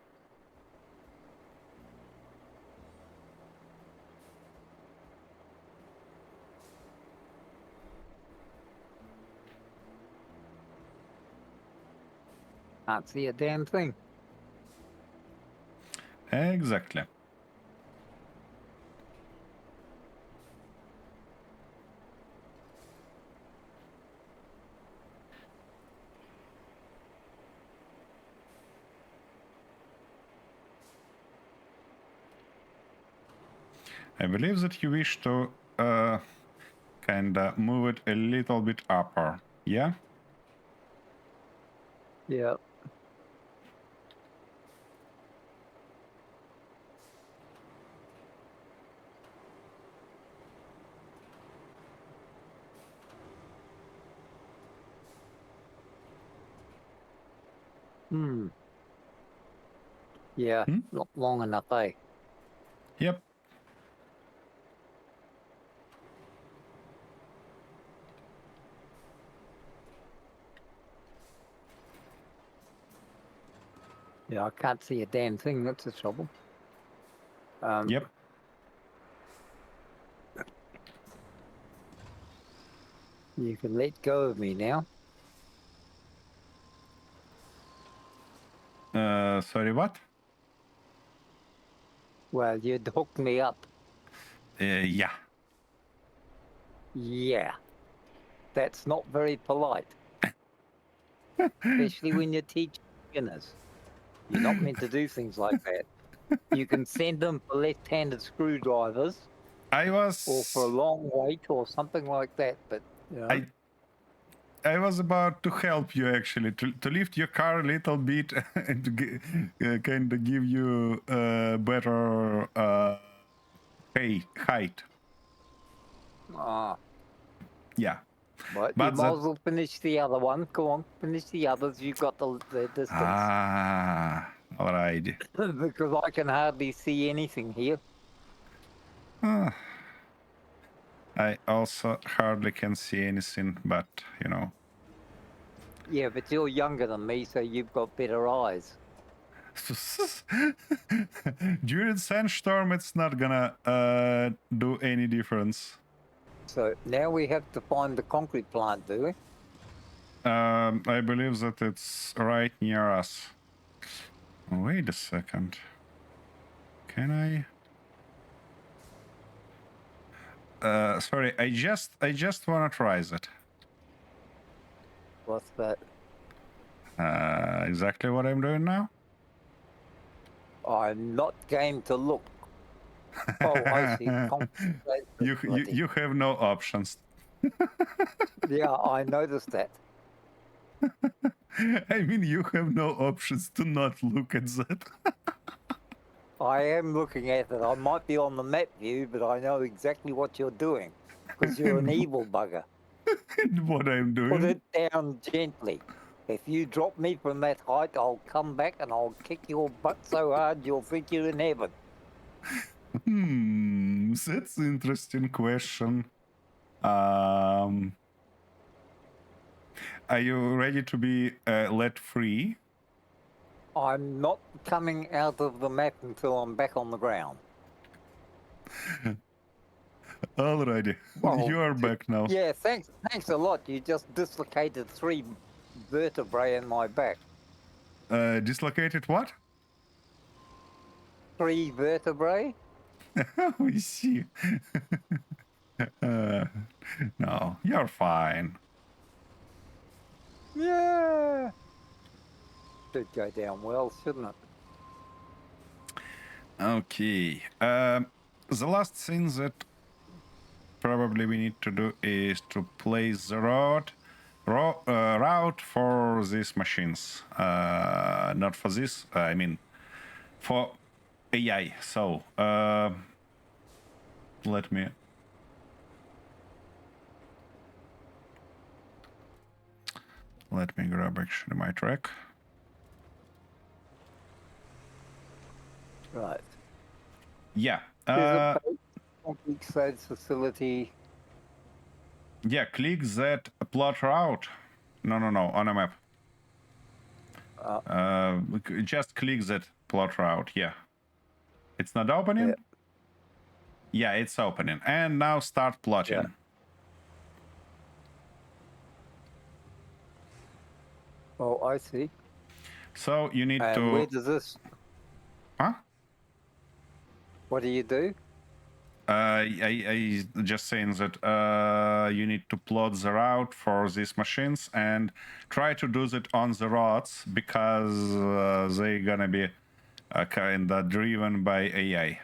Can't see a damn thing. Exactly. I believe that you wish to kinda move it a little bit upper, yeah? Yeah. Yeah, not long enough, eh? Yep. Yeah, I can't see a damn thing. That's the trouble. Yep. You can let go of me now. Sorry, what? Well, you'd hook me up. Yeah. Yeah. That's not very polite. Especially when you teach beginners. You're not meant to do things like that. You can send them for left-handed screwdrivers I or for a was long wait or something like that, but, you know. I was about to help you actually to lift your car a little bit and to kind of give you better height. Yeah, But you but might that as well finish the other one. Go on, finish the others. You've got the distance. all right. Because I can hardly see anything here. I also hardly can see anything, but you know. Yeah, but you're younger than me, so you've got better eyes. During sandstorm, it's not gonna do any difference. So now we have to find the concrete plant, do we? I believe that it's right near us. Wait a second. Can I? Sorry, I just wanna try that. What's that? Exactly what I'm doing now. I'm not game to look. Oh, I see. You have no options. Yeah, I noticed that. I mean, you have no options to not look at that. I am looking at it. I might be on the map view, but I know exactly what you're doing because you're an evil bugger. And what I'm doing. Put it down gently. If you drop me from that height, I'll come back and I'll kick your butt so hard you'll think you're in heaven. That's an interesting question. Are you ready to be let free? I'm not coming out of the map until I'm back on the ground. Alrighty, you are back now. Yeah, thanks a lot. You just dislocated 3 vertebrae in my back. Dislocated what? 3 vertebrae? We see. No, you're fine. Yeah. Should go down well, shouldn't it? Okay. The last thing that probably we need to do is to place the route for these machines. Not for this, I mean, for AI. So, let me grab actually my track. Right. Yeah. Complete sales facility. Yeah, click that plot route. No, on a map. Just click that plot route. Yeah. It's not opening? Yeah, it's opening. And now start plotting. Yeah. Oh, I see. So you need to... Where does this... Huh? What do you do? I just saying that you need to plot the route for these machines and try to do that on the roads because they're gonna be kind of driven by AI.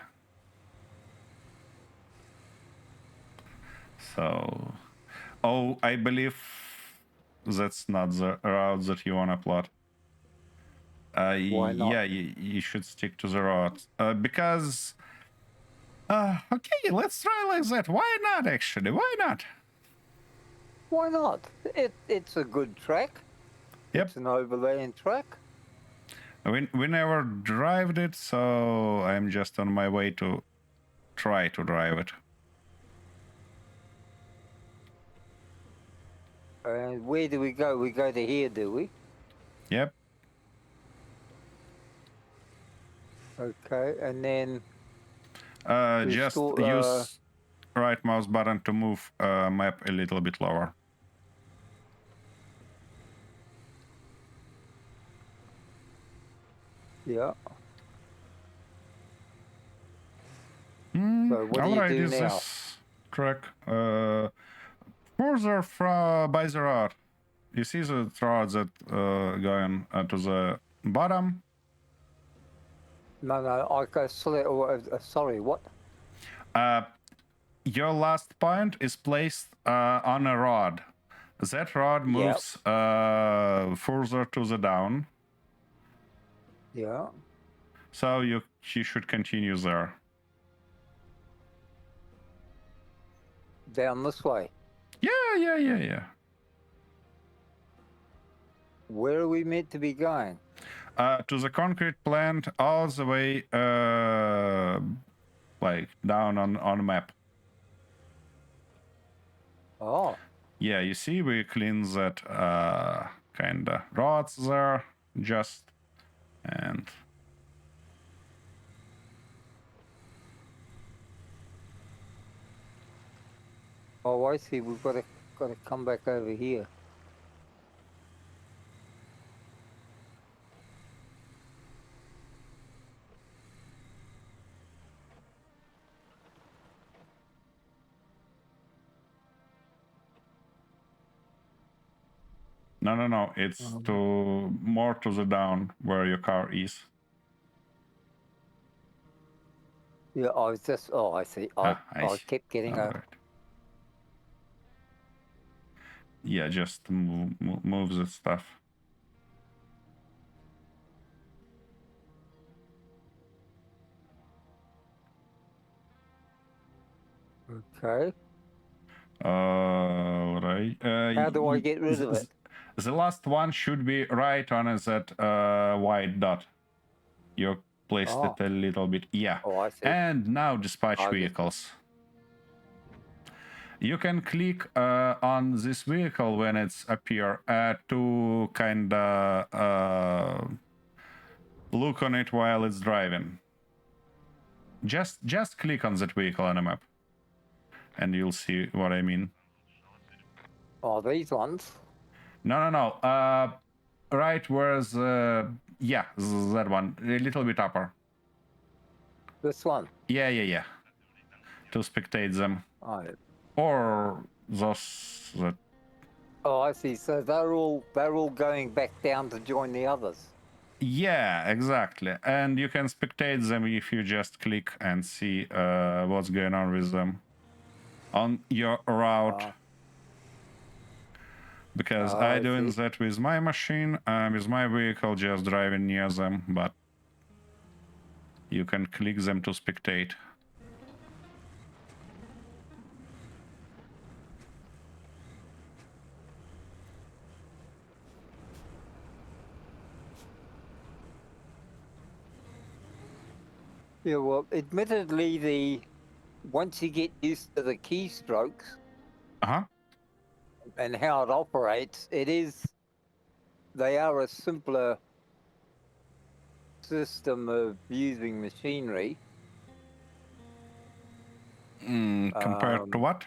So, oh, I believe that's not the route that you wanna plot. Why not? Yeah, you should stick to the route because. Okay, let's try like that. Why not, actually? Why not? Why not? It's a good track. Yep. It's an overland track. We never drived it, so I'm just on my way to try to drive it. And where do we go? We go to here, do we? Yep. Okay, and then Just restore, use right mouse button to move map a little bit lower. yeah. So what do you do is now? this track? Further by the road. You see the road that going to the bottom? No, I go sorry, what? Your last point is placed on a rod. That rod moves further to the down. Yeah. So you should continue there. Down this way. Yeah. Where are we meant to be going? To the concrete plant all the way like down on map. Oh. Yeah, you see we clean that kind of rods there just and Oh, I see. We've got to come back over here. no. It's to more to the down where your car is. Yeah, I was just. Oh, I see. I see. kept getting All right. Yeah, just move the stuff. Okay. Right. How do I get rid of it? The last one should be right on that white dot. You placed it a little bit. Yeah. Oh, I see. And now dispatch vehicles. You can click on this vehicle when it's appear to kind of look on it while it's driving. Just click on that vehicle on a map, and you'll see what I mean. Oh, these ones? No. Right where's yeah, that one, a little bit upper. This one? Yeah. To spectate them. Oh. Or those that. Oh, I see. So they're all going back down to join the others. Yeah, exactly. And you can spectate them if you just click and see what's going on with them on your route. Because I doing that with my machine, with my vehicle, just driving near them, but you can click them to spectate. Yeah, well, admittedly, once you get used to the keystrokes and how it operates, they are a simpler system of using machinery. Compared to what?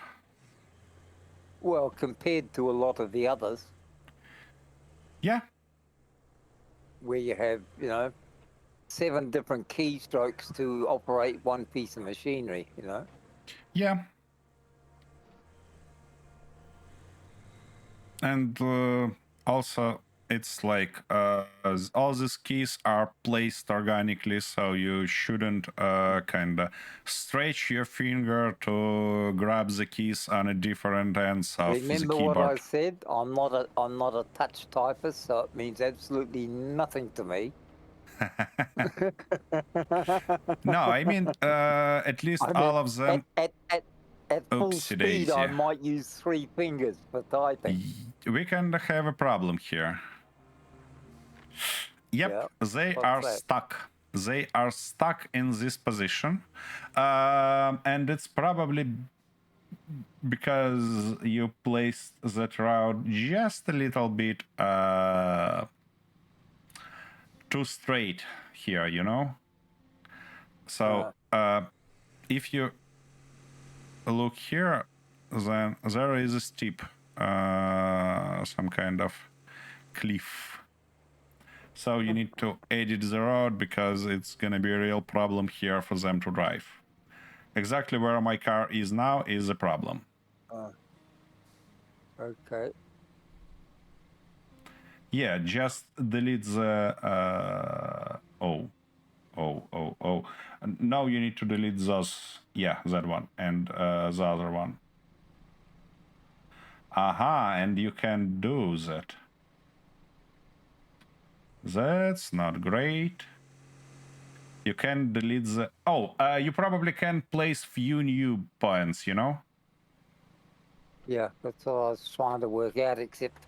Well, compared to a lot of the others. Yeah. Where you have, 7 different keystrokes to operate one piece of machinery, Yeah. And also, it's like all these keys are placed organically, so you shouldn't kind of stretch your finger to grab the keys on a different ends of the keyboard. Remember what I said? I'm not a touch typist, so it means absolutely nothing to me. No, I mean at least all of them. At full speed, I might use 3 fingers for typing. We can have a problem here. Yep, Yeah. they What's are that? stuck. They are stuck in this position, and it's probably because you placed that route just a little bit too straight here, you know. So if you look here, then there is a steep, some kind of cliff. So you need to edit the road because it's gonna be a real problem here for them to drive. Exactly where my car is now is a problem. Okay. Yeah, just delete the now you need to delete those. Yeah, that one and the other one. Aha, and you can do that. That's not great. You can delete the... Oh, you probably can place few new points, you know? Yeah, that's what I was trying to work out, except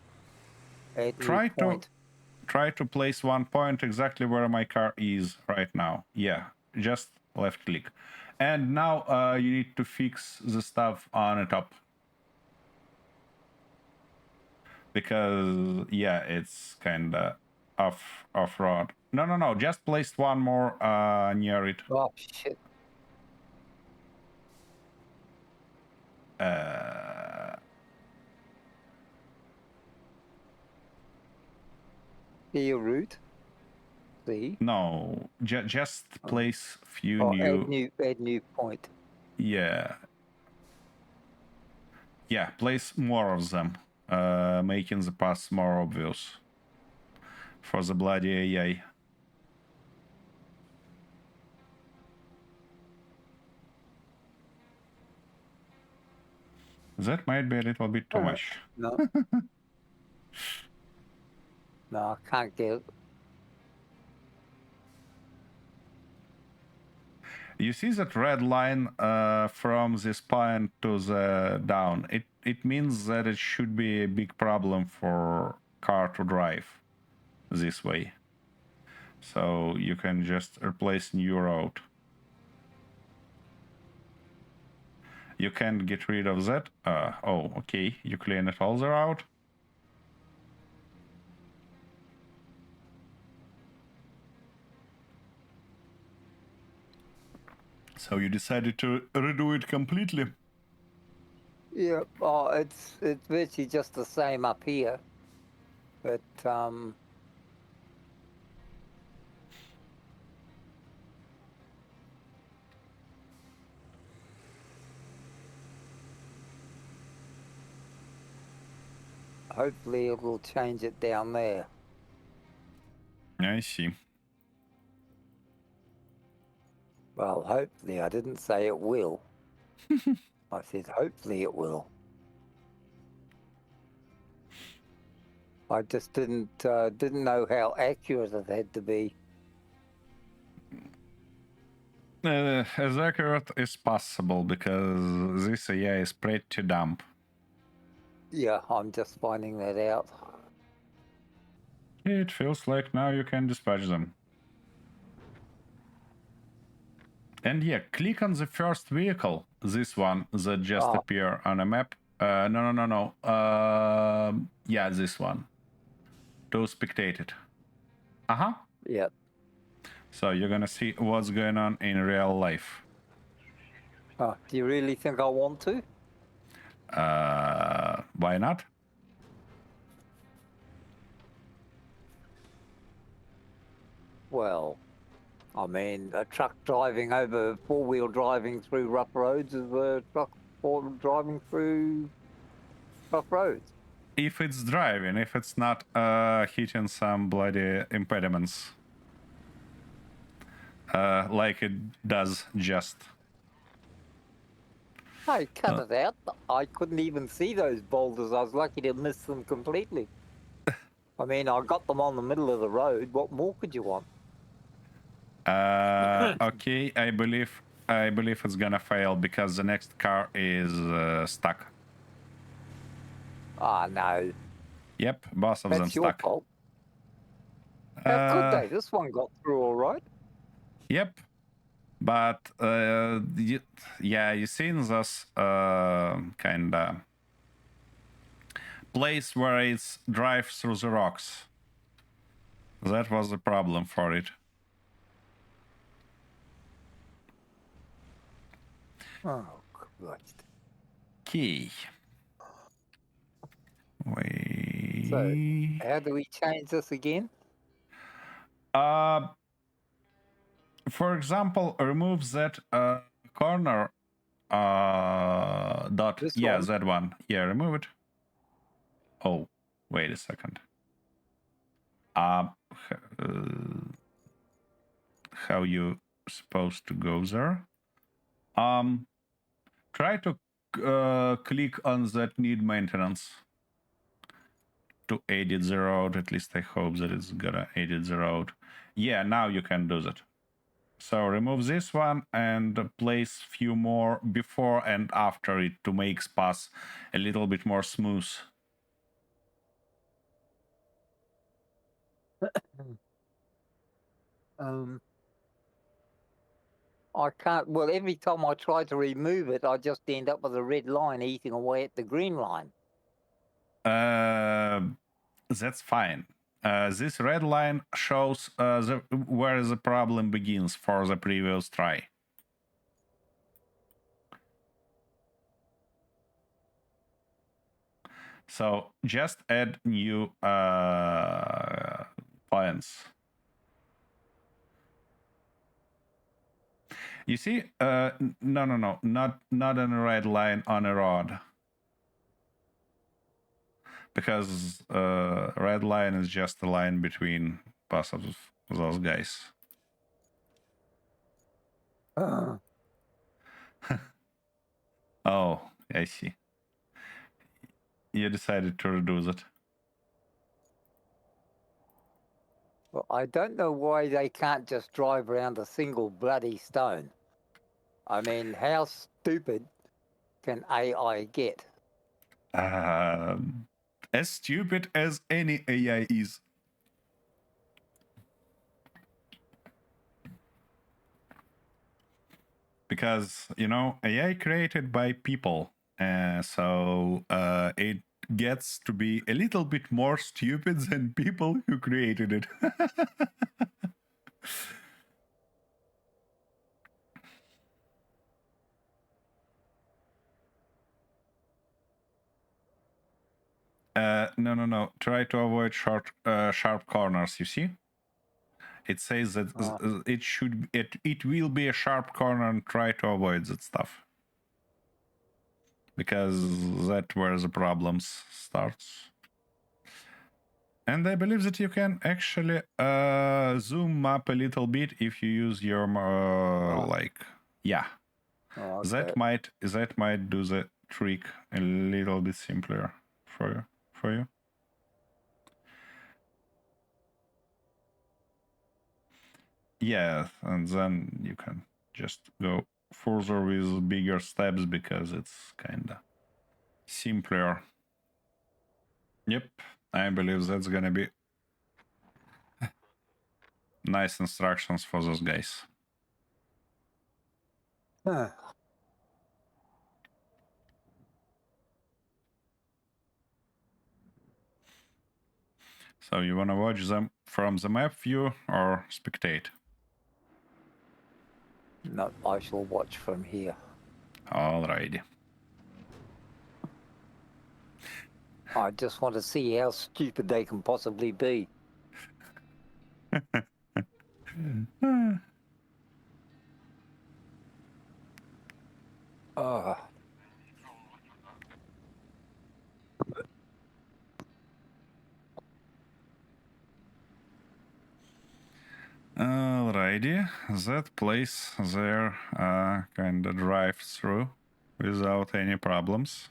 add new point. Try to place one point exactly where my car is right now. Yeah, just left click. And now you need to fix the stuff on the top. Because, yeah, it's kind of off-road. No, just place one more near it. Oh, shit. See your route? See? No, just place few Oh, new... add new point. Yeah. Yeah, place more of them, making the path more obvious for the bloody AI. That might be a little bit too much. No. No, I can't get it. You see that red line from this point to the down? It means that it should be a big problem for car to drive this way. So you can just replace new road. You can't get rid of that. Oh, okay. You clean it all the route. So you decided to redo it completely? Yeah, oh, it's virtually just the same up here, but hopefully it will change it down there. I see. Well, hopefully. I didn't say it will. I said hopefully it will. I just didn't know how accurate it had to be. As accurate as possible, because this AI is pretty dumb. Yeah, I'm just finding that out. It feels like now you can dispatch them. And yeah, click on the first vehicle, this one that just appeared on a map. No. Yeah, this one. To spectate it. Uh-huh. Yep. So you're gonna see what's going on in real life. Oh, do you really think I want to? Why not? Well, I mean, a truck driving over four-wheel driving through rough roads is a truck driving through rough roads. If it's driving, if it's not hitting some bloody impediments. Like it does just. Hey, cut it out. I couldn't even see those boulders. I was lucky to miss them completely. I mean, I got them on the middle of the road. What more could you want? Okay, I believe it's gonna fail because the next car is stuck. Ah, no. Yep, both of them That's your stuck. fault. How could they? This one got through all right. Yep. But yeah, you seen this kind of place where it's drive through the rocks. That was the problem for it. Oh, Christ. Key. Wait. So, how do we change this again? For example, remove that corner dot. This Yeah, one? that one. Yeah, remove it. Oh, wait a second. How you supposed to go there? Try to click on that need maintenance to edit the road. At least I hope that it's gonna edit the road. Yeah, now you can do that. So remove this one and place few more before and after it to make pass a little bit more smooth. I can't. Well, every time I try to remove it, I just end up with a red line eating away at the green line. That's fine. This red line shows where the problem begins for the previous try. So just add new points. You see, no, not a red line on a rod. Because red line is just a line between both of those guys. Oh, I see. You decided to reduce it. Well, I don't know why they can't just drive around a single bloody stone. I mean, how stupid can AI get? As stupid as any AI is. Because, you know, AI created by people. So it gets to be a little bit more stupid than people who created it. No. Try to avoid sharp corners, you see? It says that it will be a sharp corner and try to avoid that stuff. Because that's where the problems starts. And I believe that you can actually zoom up a little bit if you use your yeah. Oh, okay. That might do the trick a little bit simpler for you. Yeah, and then you can just go further with bigger steps because it's kinda simpler. Yep, I believe that's gonna be nice instructions for those guys. So you wanna watch them from the map view or spectate? No, I shall watch from here. Alrighty. I just want to see how stupid they can possibly be. Alrighty, that place there kind of drive through without any problems.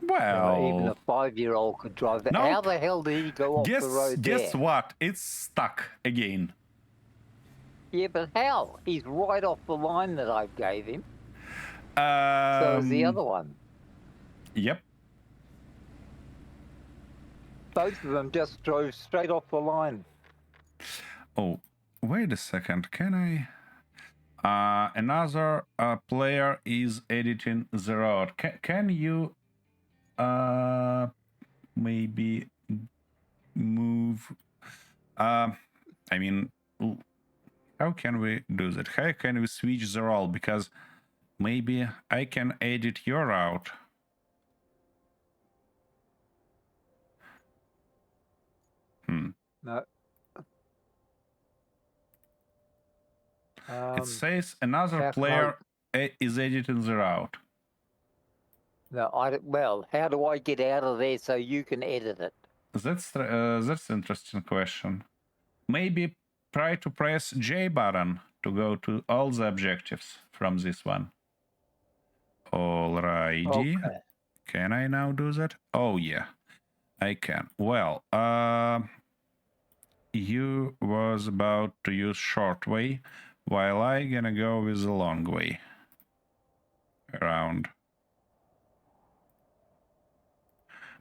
Well, even a 5-year-old could drive that. Nope. How the hell did he go off the road Guess there? what? It's stuck again. Yeah, but how? He's right off the line that I gave him. So is the other one. Yep. Both of them just drove straight off the line. Oh, wait a second. Can I? Another player is editing the road. Can you maybe move? I mean, how can we do that? How can we switch the role? Because maybe I can edit your route. No. It says another player is editing the route. No, well, how do I get out of there so you can edit it? That's an interesting question. Maybe try to press J button to go to all the objectives from this one. Alrighty. Okay. Can I now do that? Oh yeah, I can. Well, you was about to use short way, while I gonna go with the long way around.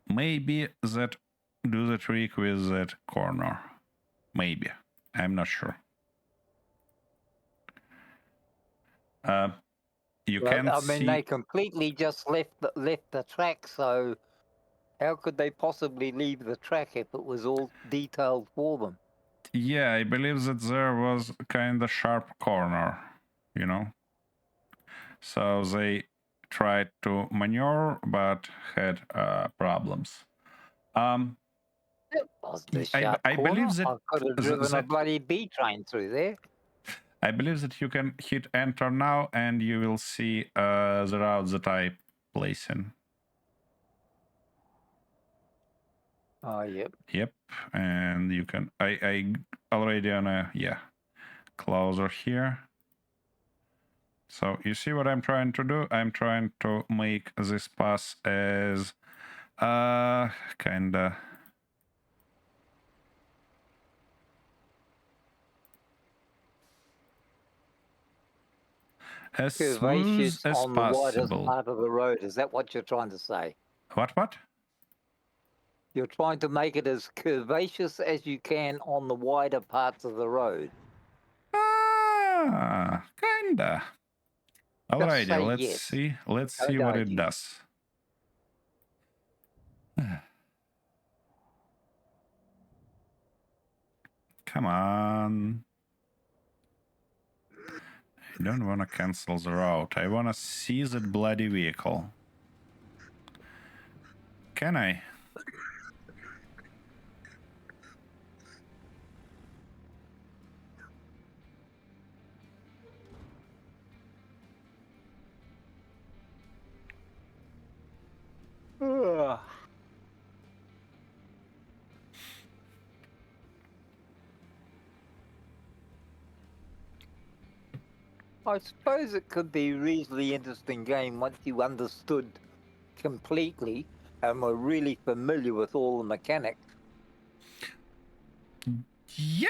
Maybe that do the trick with that corner. Maybe. I'm not sure. You can't I mean, see. they completely just left the track, so how could they possibly leave the track if it was all detailed for them? Yeah, I believe that there was kind of sharp corner, you know. So they tried to maneuver, but had problems. It was the sharp I corner. believe that I could have driven a bloody B train through there. I believe that you can hit enter now, and you will see the route that I place in. Oh, yep. Yep, and you can. I already on a closer here. So you see what I'm trying to do? I'm trying to make this pass as kinda as smooth as on the widest possible. part of the road. Is that what you're trying to say? What? You're trying to make it as curvaceous as you can on the wider parts of the road. Kinda. Alrighty, let's yes. see. Let's Don't see what argue. it does. Come on. I don't want to cancel the route. I want to see that bloody vehicle. Can I? Ugh. I suppose it could be a reasonably interesting game once you understood completely and were really familiar with all the mechanics. Yeah,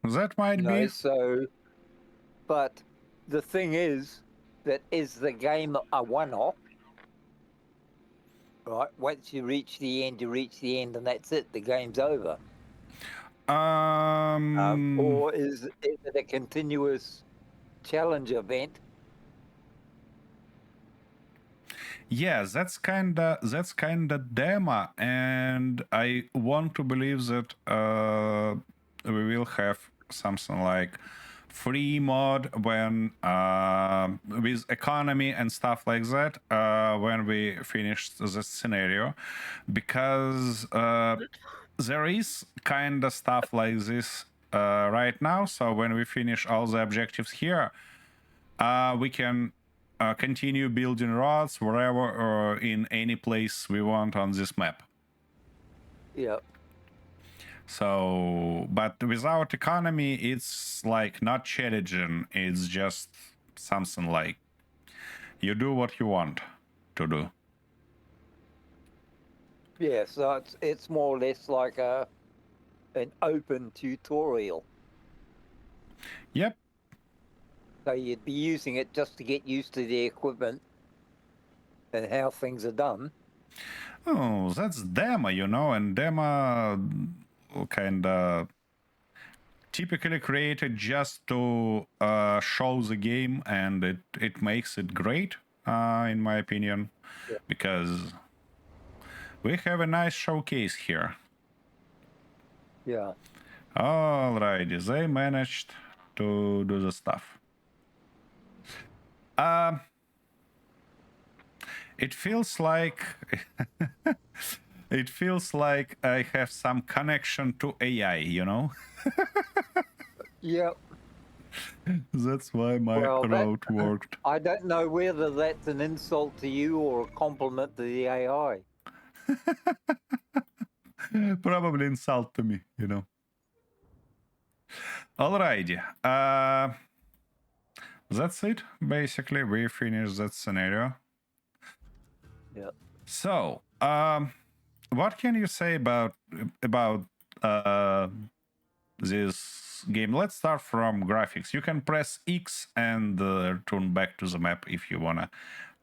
that might be. So, but the thing is that is the game a one-off? Right, once you reach the end, you reach the end, and that's it. The game's over. Or is it a continuous challenge event? Yeah, that's kinda demo, and I want to believe that we will have something like free mod when with economy and stuff like that when we finish the scenario, because there is kind of stuff like this right now. So when we finish all the objectives here, we can continue building roads wherever or in any place we want on this map. Yeah. So, but without economy, it's like not challenging. It's just something like you do what you want to do. Yeah, so it's more or less like an open tutorial. Yep. So you'd be using it just to get used to the equipment and how things are done. Oh, that's demo, and demo kind of typically created just to show the game, and it makes it great, in my opinion, Yeah. because we have a nice showcase here. Yeah. Alrighty, they managed to do the stuff. It feels like it feels like I have some connection to AI. Yeah. That's why my Well, route worked. I don't know whether that's an insult to you or a compliment to the AI. Probably insult to me. Alrighty. That's it. Basically, we finished that scenario. Yeah. So, what can you say about this game? Let's start from graphics. You can press X and turn back to the map if you wanna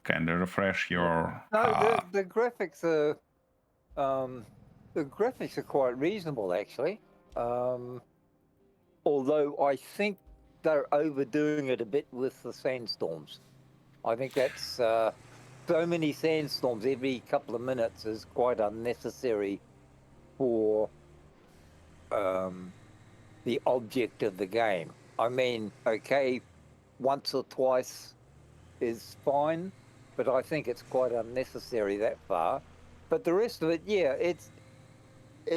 kind of refresh your. No, the graphics are quite reasonable actually. Although I think they're overdoing it a bit with the sandstorms. I think that's so many sandstorms every couple of minutes is quite unnecessary for the object of the game. I mean, okay, once or twice is fine, but I think it's quite unnecessary that far. But the rest of it, yeah, it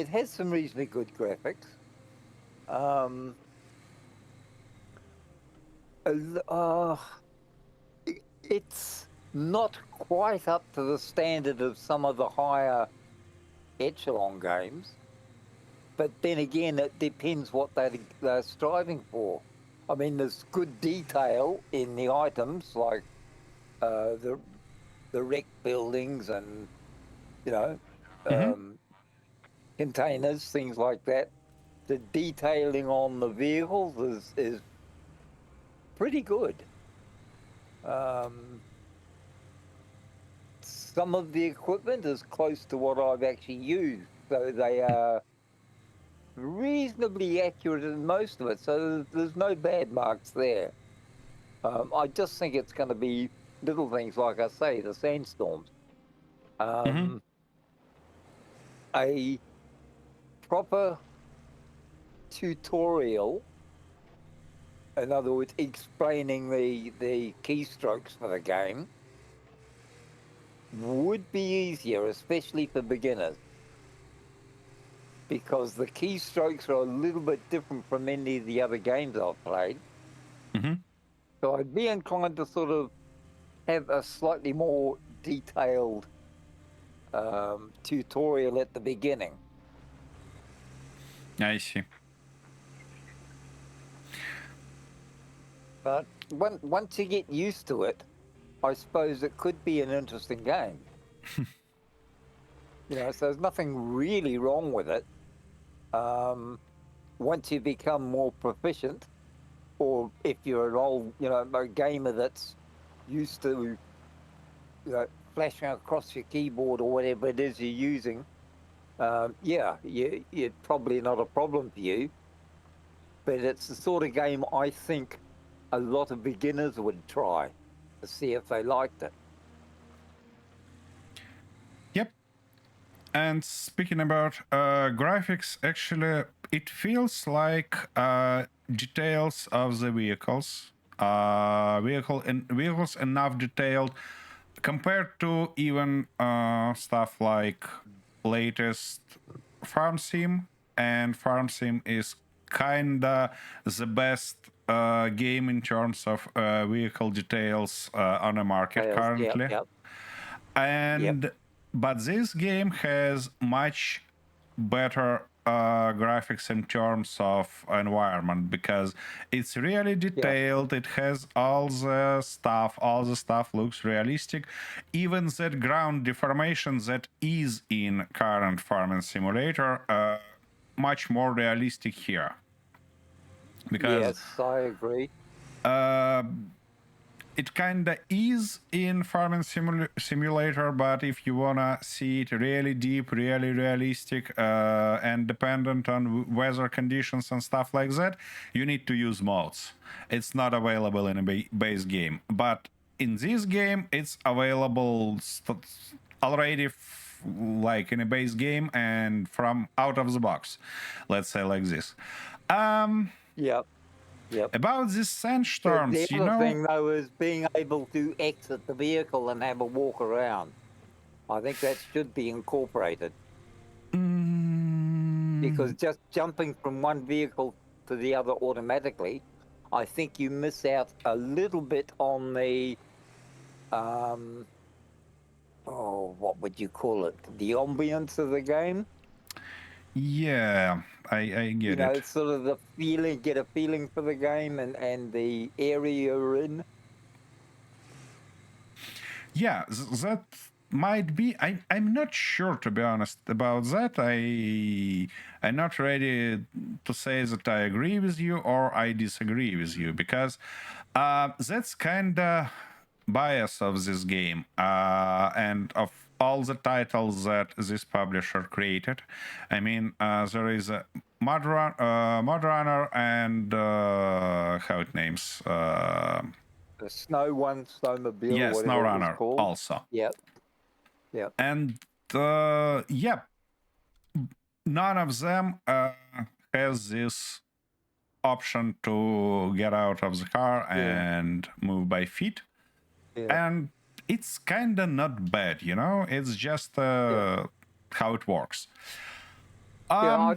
has some reasonably good graphics. It's not quite up to the standard of some of the higher echelon games, but then again, it depends what they're striving for. I mean, there's good detail in the items, like the wreck buildings and containers, things like that. The detailing on the vehicles is pretty good. Some of the equipment is close to what I've actually used, so they are reasonably accurate in most of it. So there's no bad marks there. I just think it's going to be little things, like I say, the sandstorms. A proper tutorial, in other words, explaining the keystrokes for the game, would be easier, especially for beginners, because the keystrokes are a little bit different from any of the other games I've played. So I'd be inclined to sort of have a slightly more detailed tutorial at the beginning. I see. But once you get used to it, I suppose it could be an interesting game. So there's nothing really wrong with it. Once you become more proficient, or if you're an old, a gamer that's used to, flashing across your keyboard or whatever it is you're using, you're probably not a problem for you. But it's the sort of game I think a lot of beginners would try to see if they liked it. Yep. And speaking about graphics, actually, it feels like details of the vehicles, vehicles enough detailed compared to even stuff like latest Farm Sim, and Farm Sim is kinda the best game in terms of vehicle details on the market currently. Yep. And but this game has much better graphics in terms of environment, because it's really detailed. It has all the stuff looks realistic. Even that ground deformation that is in current farming simulator, much more realistic here, because yes, I agree. it kind of is in farming simulator, but if you wanna see it really deep, really realistic, and dependent on weather conditions and stuff like that, you need to use mods. It's not available in a base game, but in this game, it's available already. Like in a base game and from out of the box, let's say like this. Yep. About these sandstorms, The you other know, thing, though, is being able to exit the vehicle and have a walk around. I think that should be incorporated. Because just jumping from one vehicle to the other automatically, I think you miss out a little bit on the, what would you call it? The ambience of the game. yeah, I get You know, it. it's sort of the feeling, get a feeling for the game and the area you're in. Yeah, that might be. I'm not sure, to be honest, about that. I'm not ready to say that I agree with you or I disagree with you, because that's kind of bias of this game and of all the titles that this publisher created. I mean, there is a Mod Runner and how it names. The Snow One, Snowmobile, Yeah, or whatever it was SnowRunner called. also. Yep. And yeah, none of them has this option to get out of the car and move by feet. Yeah. And it's kind of not bad, you know? It's just how it works. I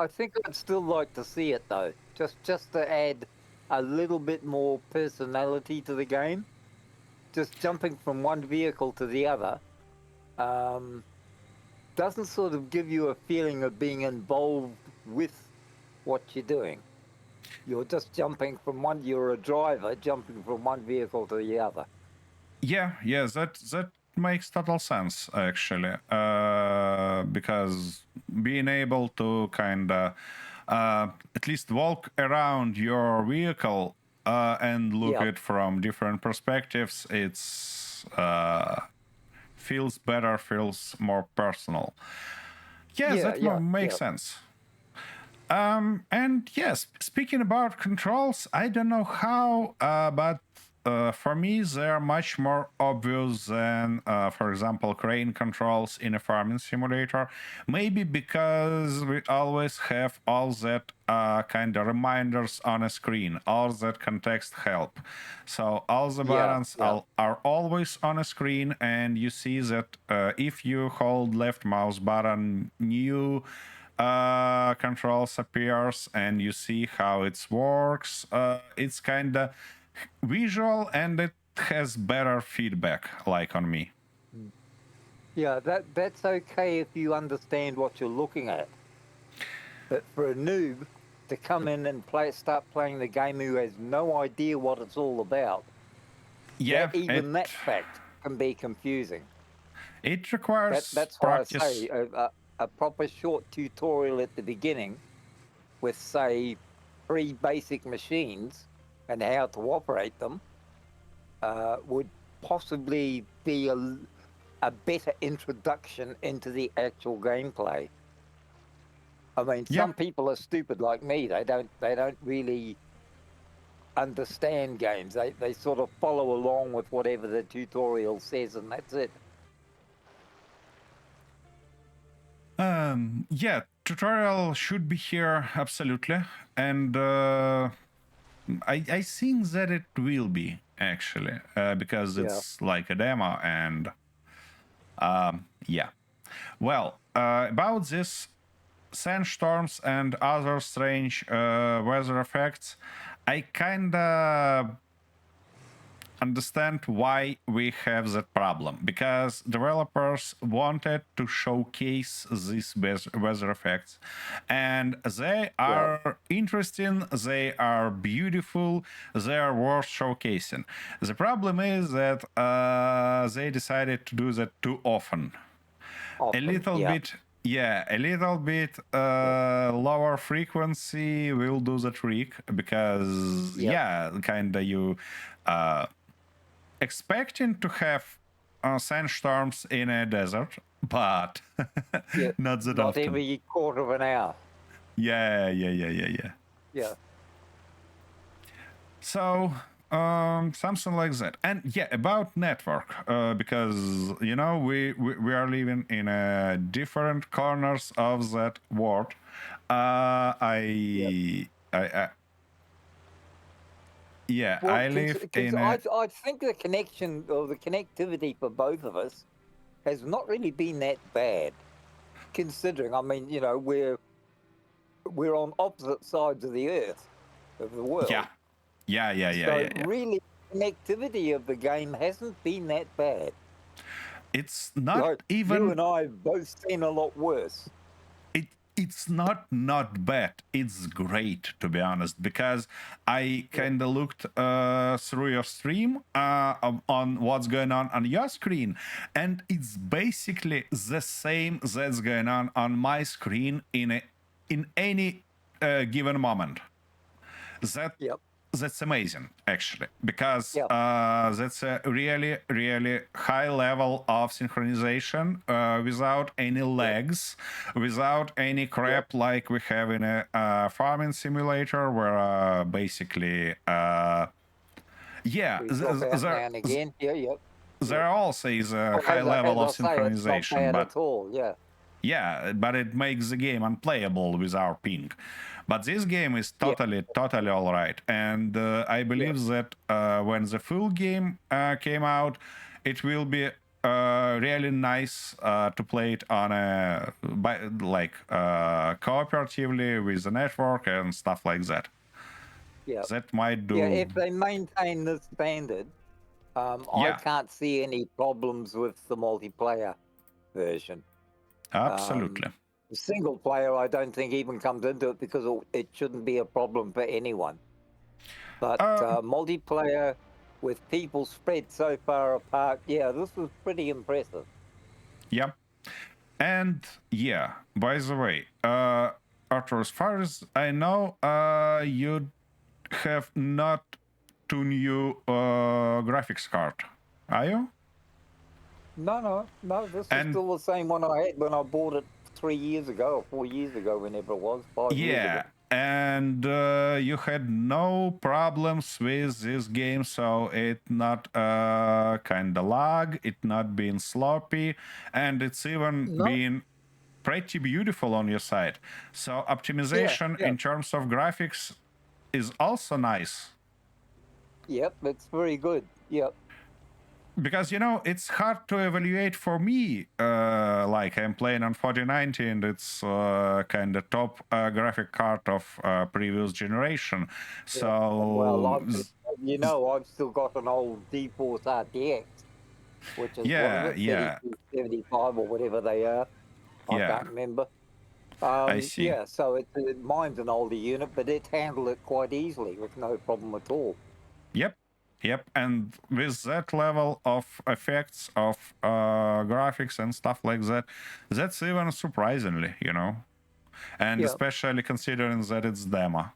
think I'd still like to see it, though. Just to add a little bit more personality to the game. Just jumping from one vehicle to the other doesn't sort of give you a feeling of being involved with what you're doing. You're just jumping from one, you're a driver jumping from one vehicle to the other. Yeah, that makes total sense, actually. Because being able to kind of at least walk around your vehicle and look at it from different perspectives, it's feels better, feels more personal. That makes sense. And yes, speaking about controls, I don't know how, but for me, they're much more obvious than, for example, crane controls in a farming simulator. Maybe because we always have all that kind of reminders on a screen, all that context help. So all the buttons are always on a screen, and you see that if you hold left mouse button, new controls appears and you see how it works. It's kind of visual and it has better feedback, like on me. Yeah, that's okay if you understand what you're looking at. But for a noob to come in and start playing the game who has no idea what it's all about, that fact can be confusing. It requires that's practice. Why I say a proper short tutorial at the beginning with, say, 3 basic machines and how to operate them would possibly be a better introduction into the actual gameplay. I mean, some people are stupid like me. They don't really understand games. They sort of follow along with whatever the tutorial says, and that's it. Tutorial should be here, absolutely. And I think that it will be, actually, because it's like a demo. And well, about this sandstorms and other strange weather effects, I kind of understand why we have that problem, because developers wanted to showcase these weather effects, and they are interesting, they are beautiful, they are worth showcasing. The problem is that they decided to do that too often. A little bit lower frequency will do the trick, because kind of you expecting to have sandstorms in a desert, but Yeah, not that not often. every quarter of an hour. Yeah. Yeah. So something like that. And yeah, about network, because you know we are living in different corners of that world. Yeah, Well, I live because in a I think the connection or the connectivity for both of us has not really been that bad, considering. I mean, you know, we're on opposite sides of the earth, of the world. So yeah. really, connectivity of the game hasn't been that bad. It's not Like you even and I have both seen a lot worse. it's not bad. It's great, to be honest, because I Yeah. kind of looked through your stream on what's going on your screen, and it's basically the same that's going on my screen in any given moment. That Yep. that's amazing, actually, because Yeah. that's a really high level of synchronization without any lags, without any crap like we have in a farming simulator, where basically We drop out now and again. Yeah. Yep. there Yep. also is a Well, high level of as I say, it's not synchronization, bad but at all. Yeah. yeah, but it makes the game unplayable with our ping. But this game is Yeah. totally all right, and I Yeah. believe that when the full game came out, it will be really nice to play it on cooperatively with the network and stuff like that. Yeah. That might Yeah. do. If they maintain this standard, I Yeah, can't see any problems with the multiplayer version. absolutely. The single player, I don't think even comes into it because it shouldn't be a problem for anyone. But multiplayer with people spread so far apart, yeah, this was pretty impressive. Yeah. And yeah, by the way, Arthur, as far as I know, you have not too new graphics card, are you? No. This is And still the same one I had when I bought it 3 years ago or 4 years ago, whenever it was, 5 years ago. yeah, and you had no problems with this game, so it not kind of lag, it not being sloppy, and it's even No. been pretty beautiful on your side. So optimization Yeah. in terms of graphics is also nice. Yep, it's very good. Yep. Because you know it's hard to evaluate for me, like I'm playing on 4090 and it's kind of top graphic card of previous generation, Well, so I've still got an old GeForce RTX, which is, what is it, yeah 3275 or whatever they are. I can't remember. I see. Yeah, so mine's an older unit, but it handled it quite easily with no problem at all. Yep, and with that level of effects of graphics and stuff like that, that's even surprisingly, you know, and Yeah. especially considering that it's demo.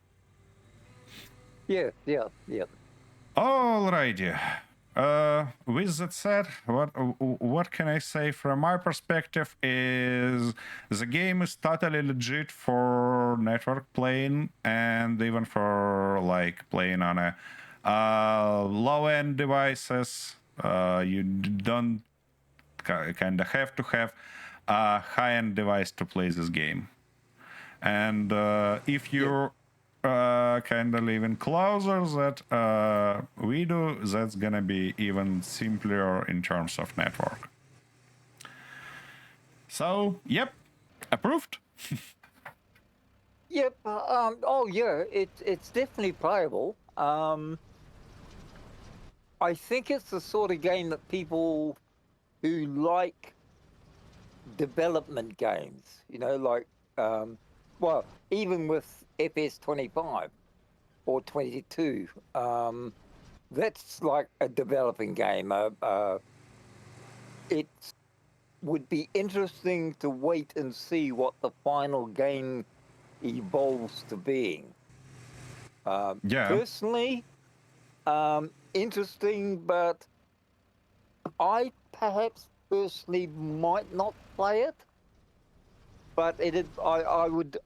Yeah. Alrighty. With that said, what can I say from my perspective is the game is totally legit for network playing and even for like playing on a low-end devices. You don't kind of have to have a high-end device to play this game. And if you're kind of living closer that we do, that's gonna be even simpler in terms of network. So, yep, approved. Yep. Oh, yeah. It's definitely playable. I think it's the sort of game that people who like development games, like, well, even with FS25 or 22, that's like a developing game. It would be interesting to wait and see what the final game evolves to being. Yeah. Personally, interesting, but I perhaps personally might not play it, but I would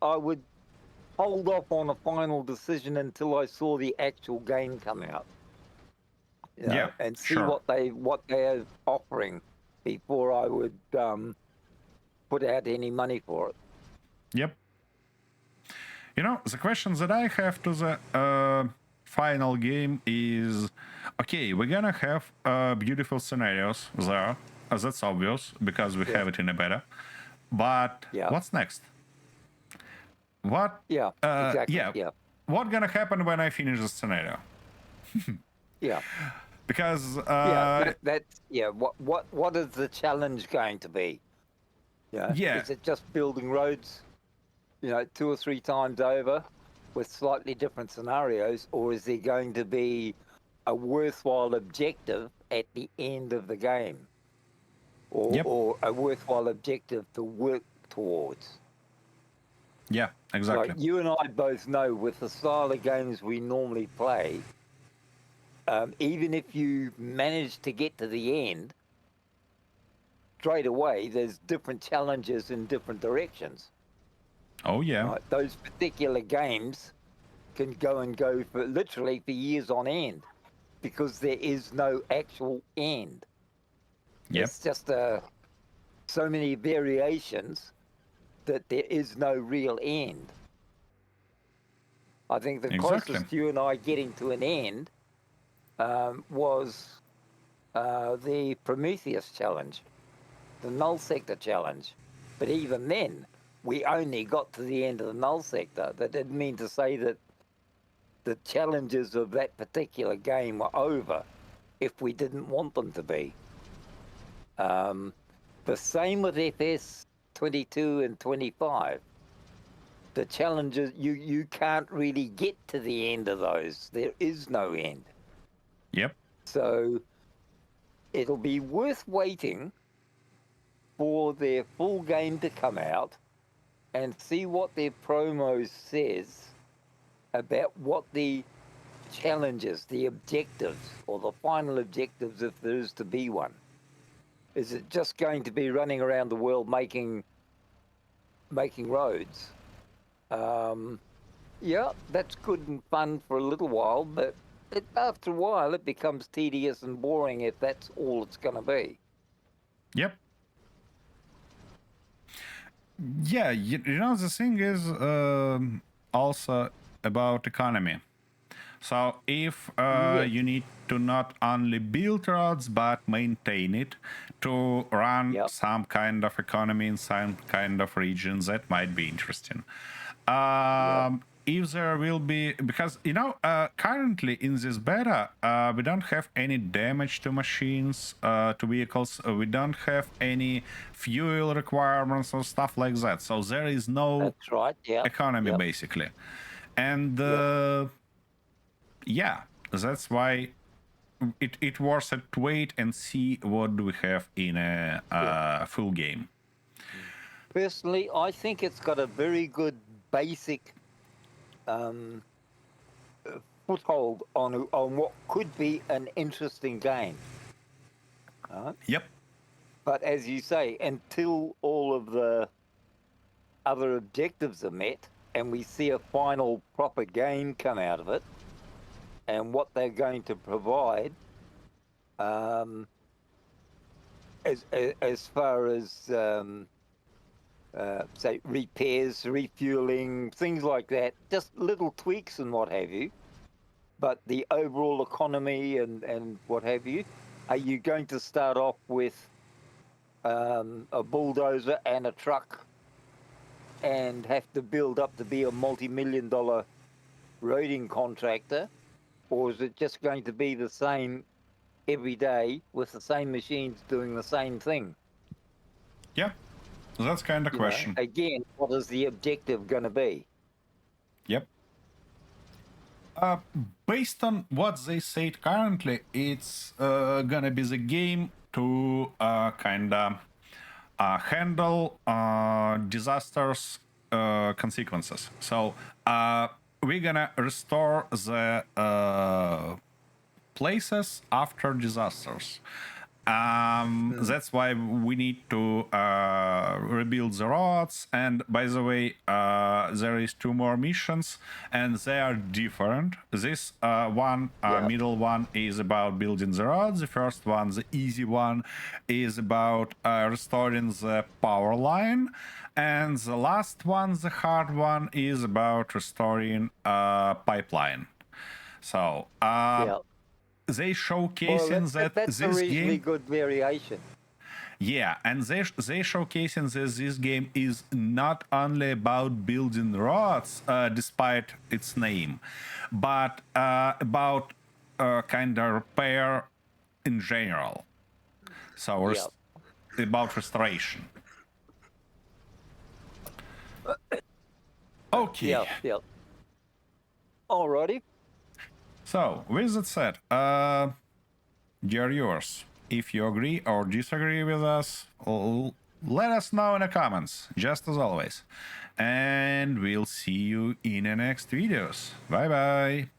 hold off on a final decision until I saw the actual game come out. You know, Yeah, and see sure. what they're offering before I would put out any money for it. Yep. You know, the question that I have to the final game is, okay, we're gonna have beautiful scenarios there. That's obvious because we have it in a beta. But Yeah. what's next? What? Yeah, exactly. Yeah. Yeah. What gonna happen when I finish the scenario? Yeah. Because That's what is the challenge going to be? Yeah. yeah, Is it just building roads, 2 or 3 times over with slightly different scenarios, or is there going to be a worthwhile objective at the end of the game? Yep. Or a worthwhile objective to work towards? Yeah, exactly. Like you and I both know with the style of games we normally play, even if you manage to get to the end, straight away there's different challenges in different directions. Oh yeah. Right? Those particular games can go for literally for years on end because there is no actual end. Yep. It's just so many variations that there is no real end. I think the Exactly. closest you and I getting to an end was the Prometheus challenge, the null sector challenge. But even then, we only got to the end of the null sector. That didn't mean to say that the challenges of that particular game were over if we didn't want them to be. The same with FS 22 and 25. The challenges, you can't really get to the end of those. There is no end. Yep. So it'll be worth waiting for their full game to come out and see what their promo says about what the challenges, the objectives, or the final objectives, if there is to be one. Is it just going to be running around the world making roads? Yeah, that's good and fun for a little while, but after a while it becomes tedious and boring if that's all it's going to be. Yep. Yeah, you know, the thing is also about economy. So if Yes. you need to not only build roads but maintain it to run Yep. some kind of economy in some kind of region, that might be interesting. If there will be, because currently in this beta we don't have any damage to machines, to vehicles. We don't have any fuel requirements or stuff like that, so there is no That's right. Yeah. economy basically. And yeah, that's why it worth it to wait and see what do we have in a full game. Personally, I think it's got a very good basic foothold on what could be an interesting game. Yep. But as you say, until all of the other objectives are met and we see a final proper game come out of it and what they're going to provide, as far as say repairs, refueling, things like that, just little tweaks and what have you, but the overall economy and what have you, are you going to start off with a bulldozer and a truck and have to build up to be a multi-million-dollar roading contractor, or is it just going to be the same every day with the same machines doing the same thing? Yeah, that's kind of question. Again, what is the objective going to be? Yep. Based on what they said currently, it's gonna be the game to kind of handle disasters consequences. So we're gonna restore the places after disasters. That's why we need to rebuild the roads. And by the way, there is 2 more missions, and they are different. This middle one is about building the roads. The first one, the easy one, is about restoring the power line. And the last one, the hard one, is about restoring pipeline. So they showcasing that that's this a reasonably game, good variation. yeah, and they showcasing that this game is not only about building roads, despite its name, but about kind of repair in general. So about restoration. Okay. Yeah. Alrighty. So, with that said, dear viewers, if you agree or disagree with us, let us know in the comments, just as always. And we'll see you in the next videos. Bye bye.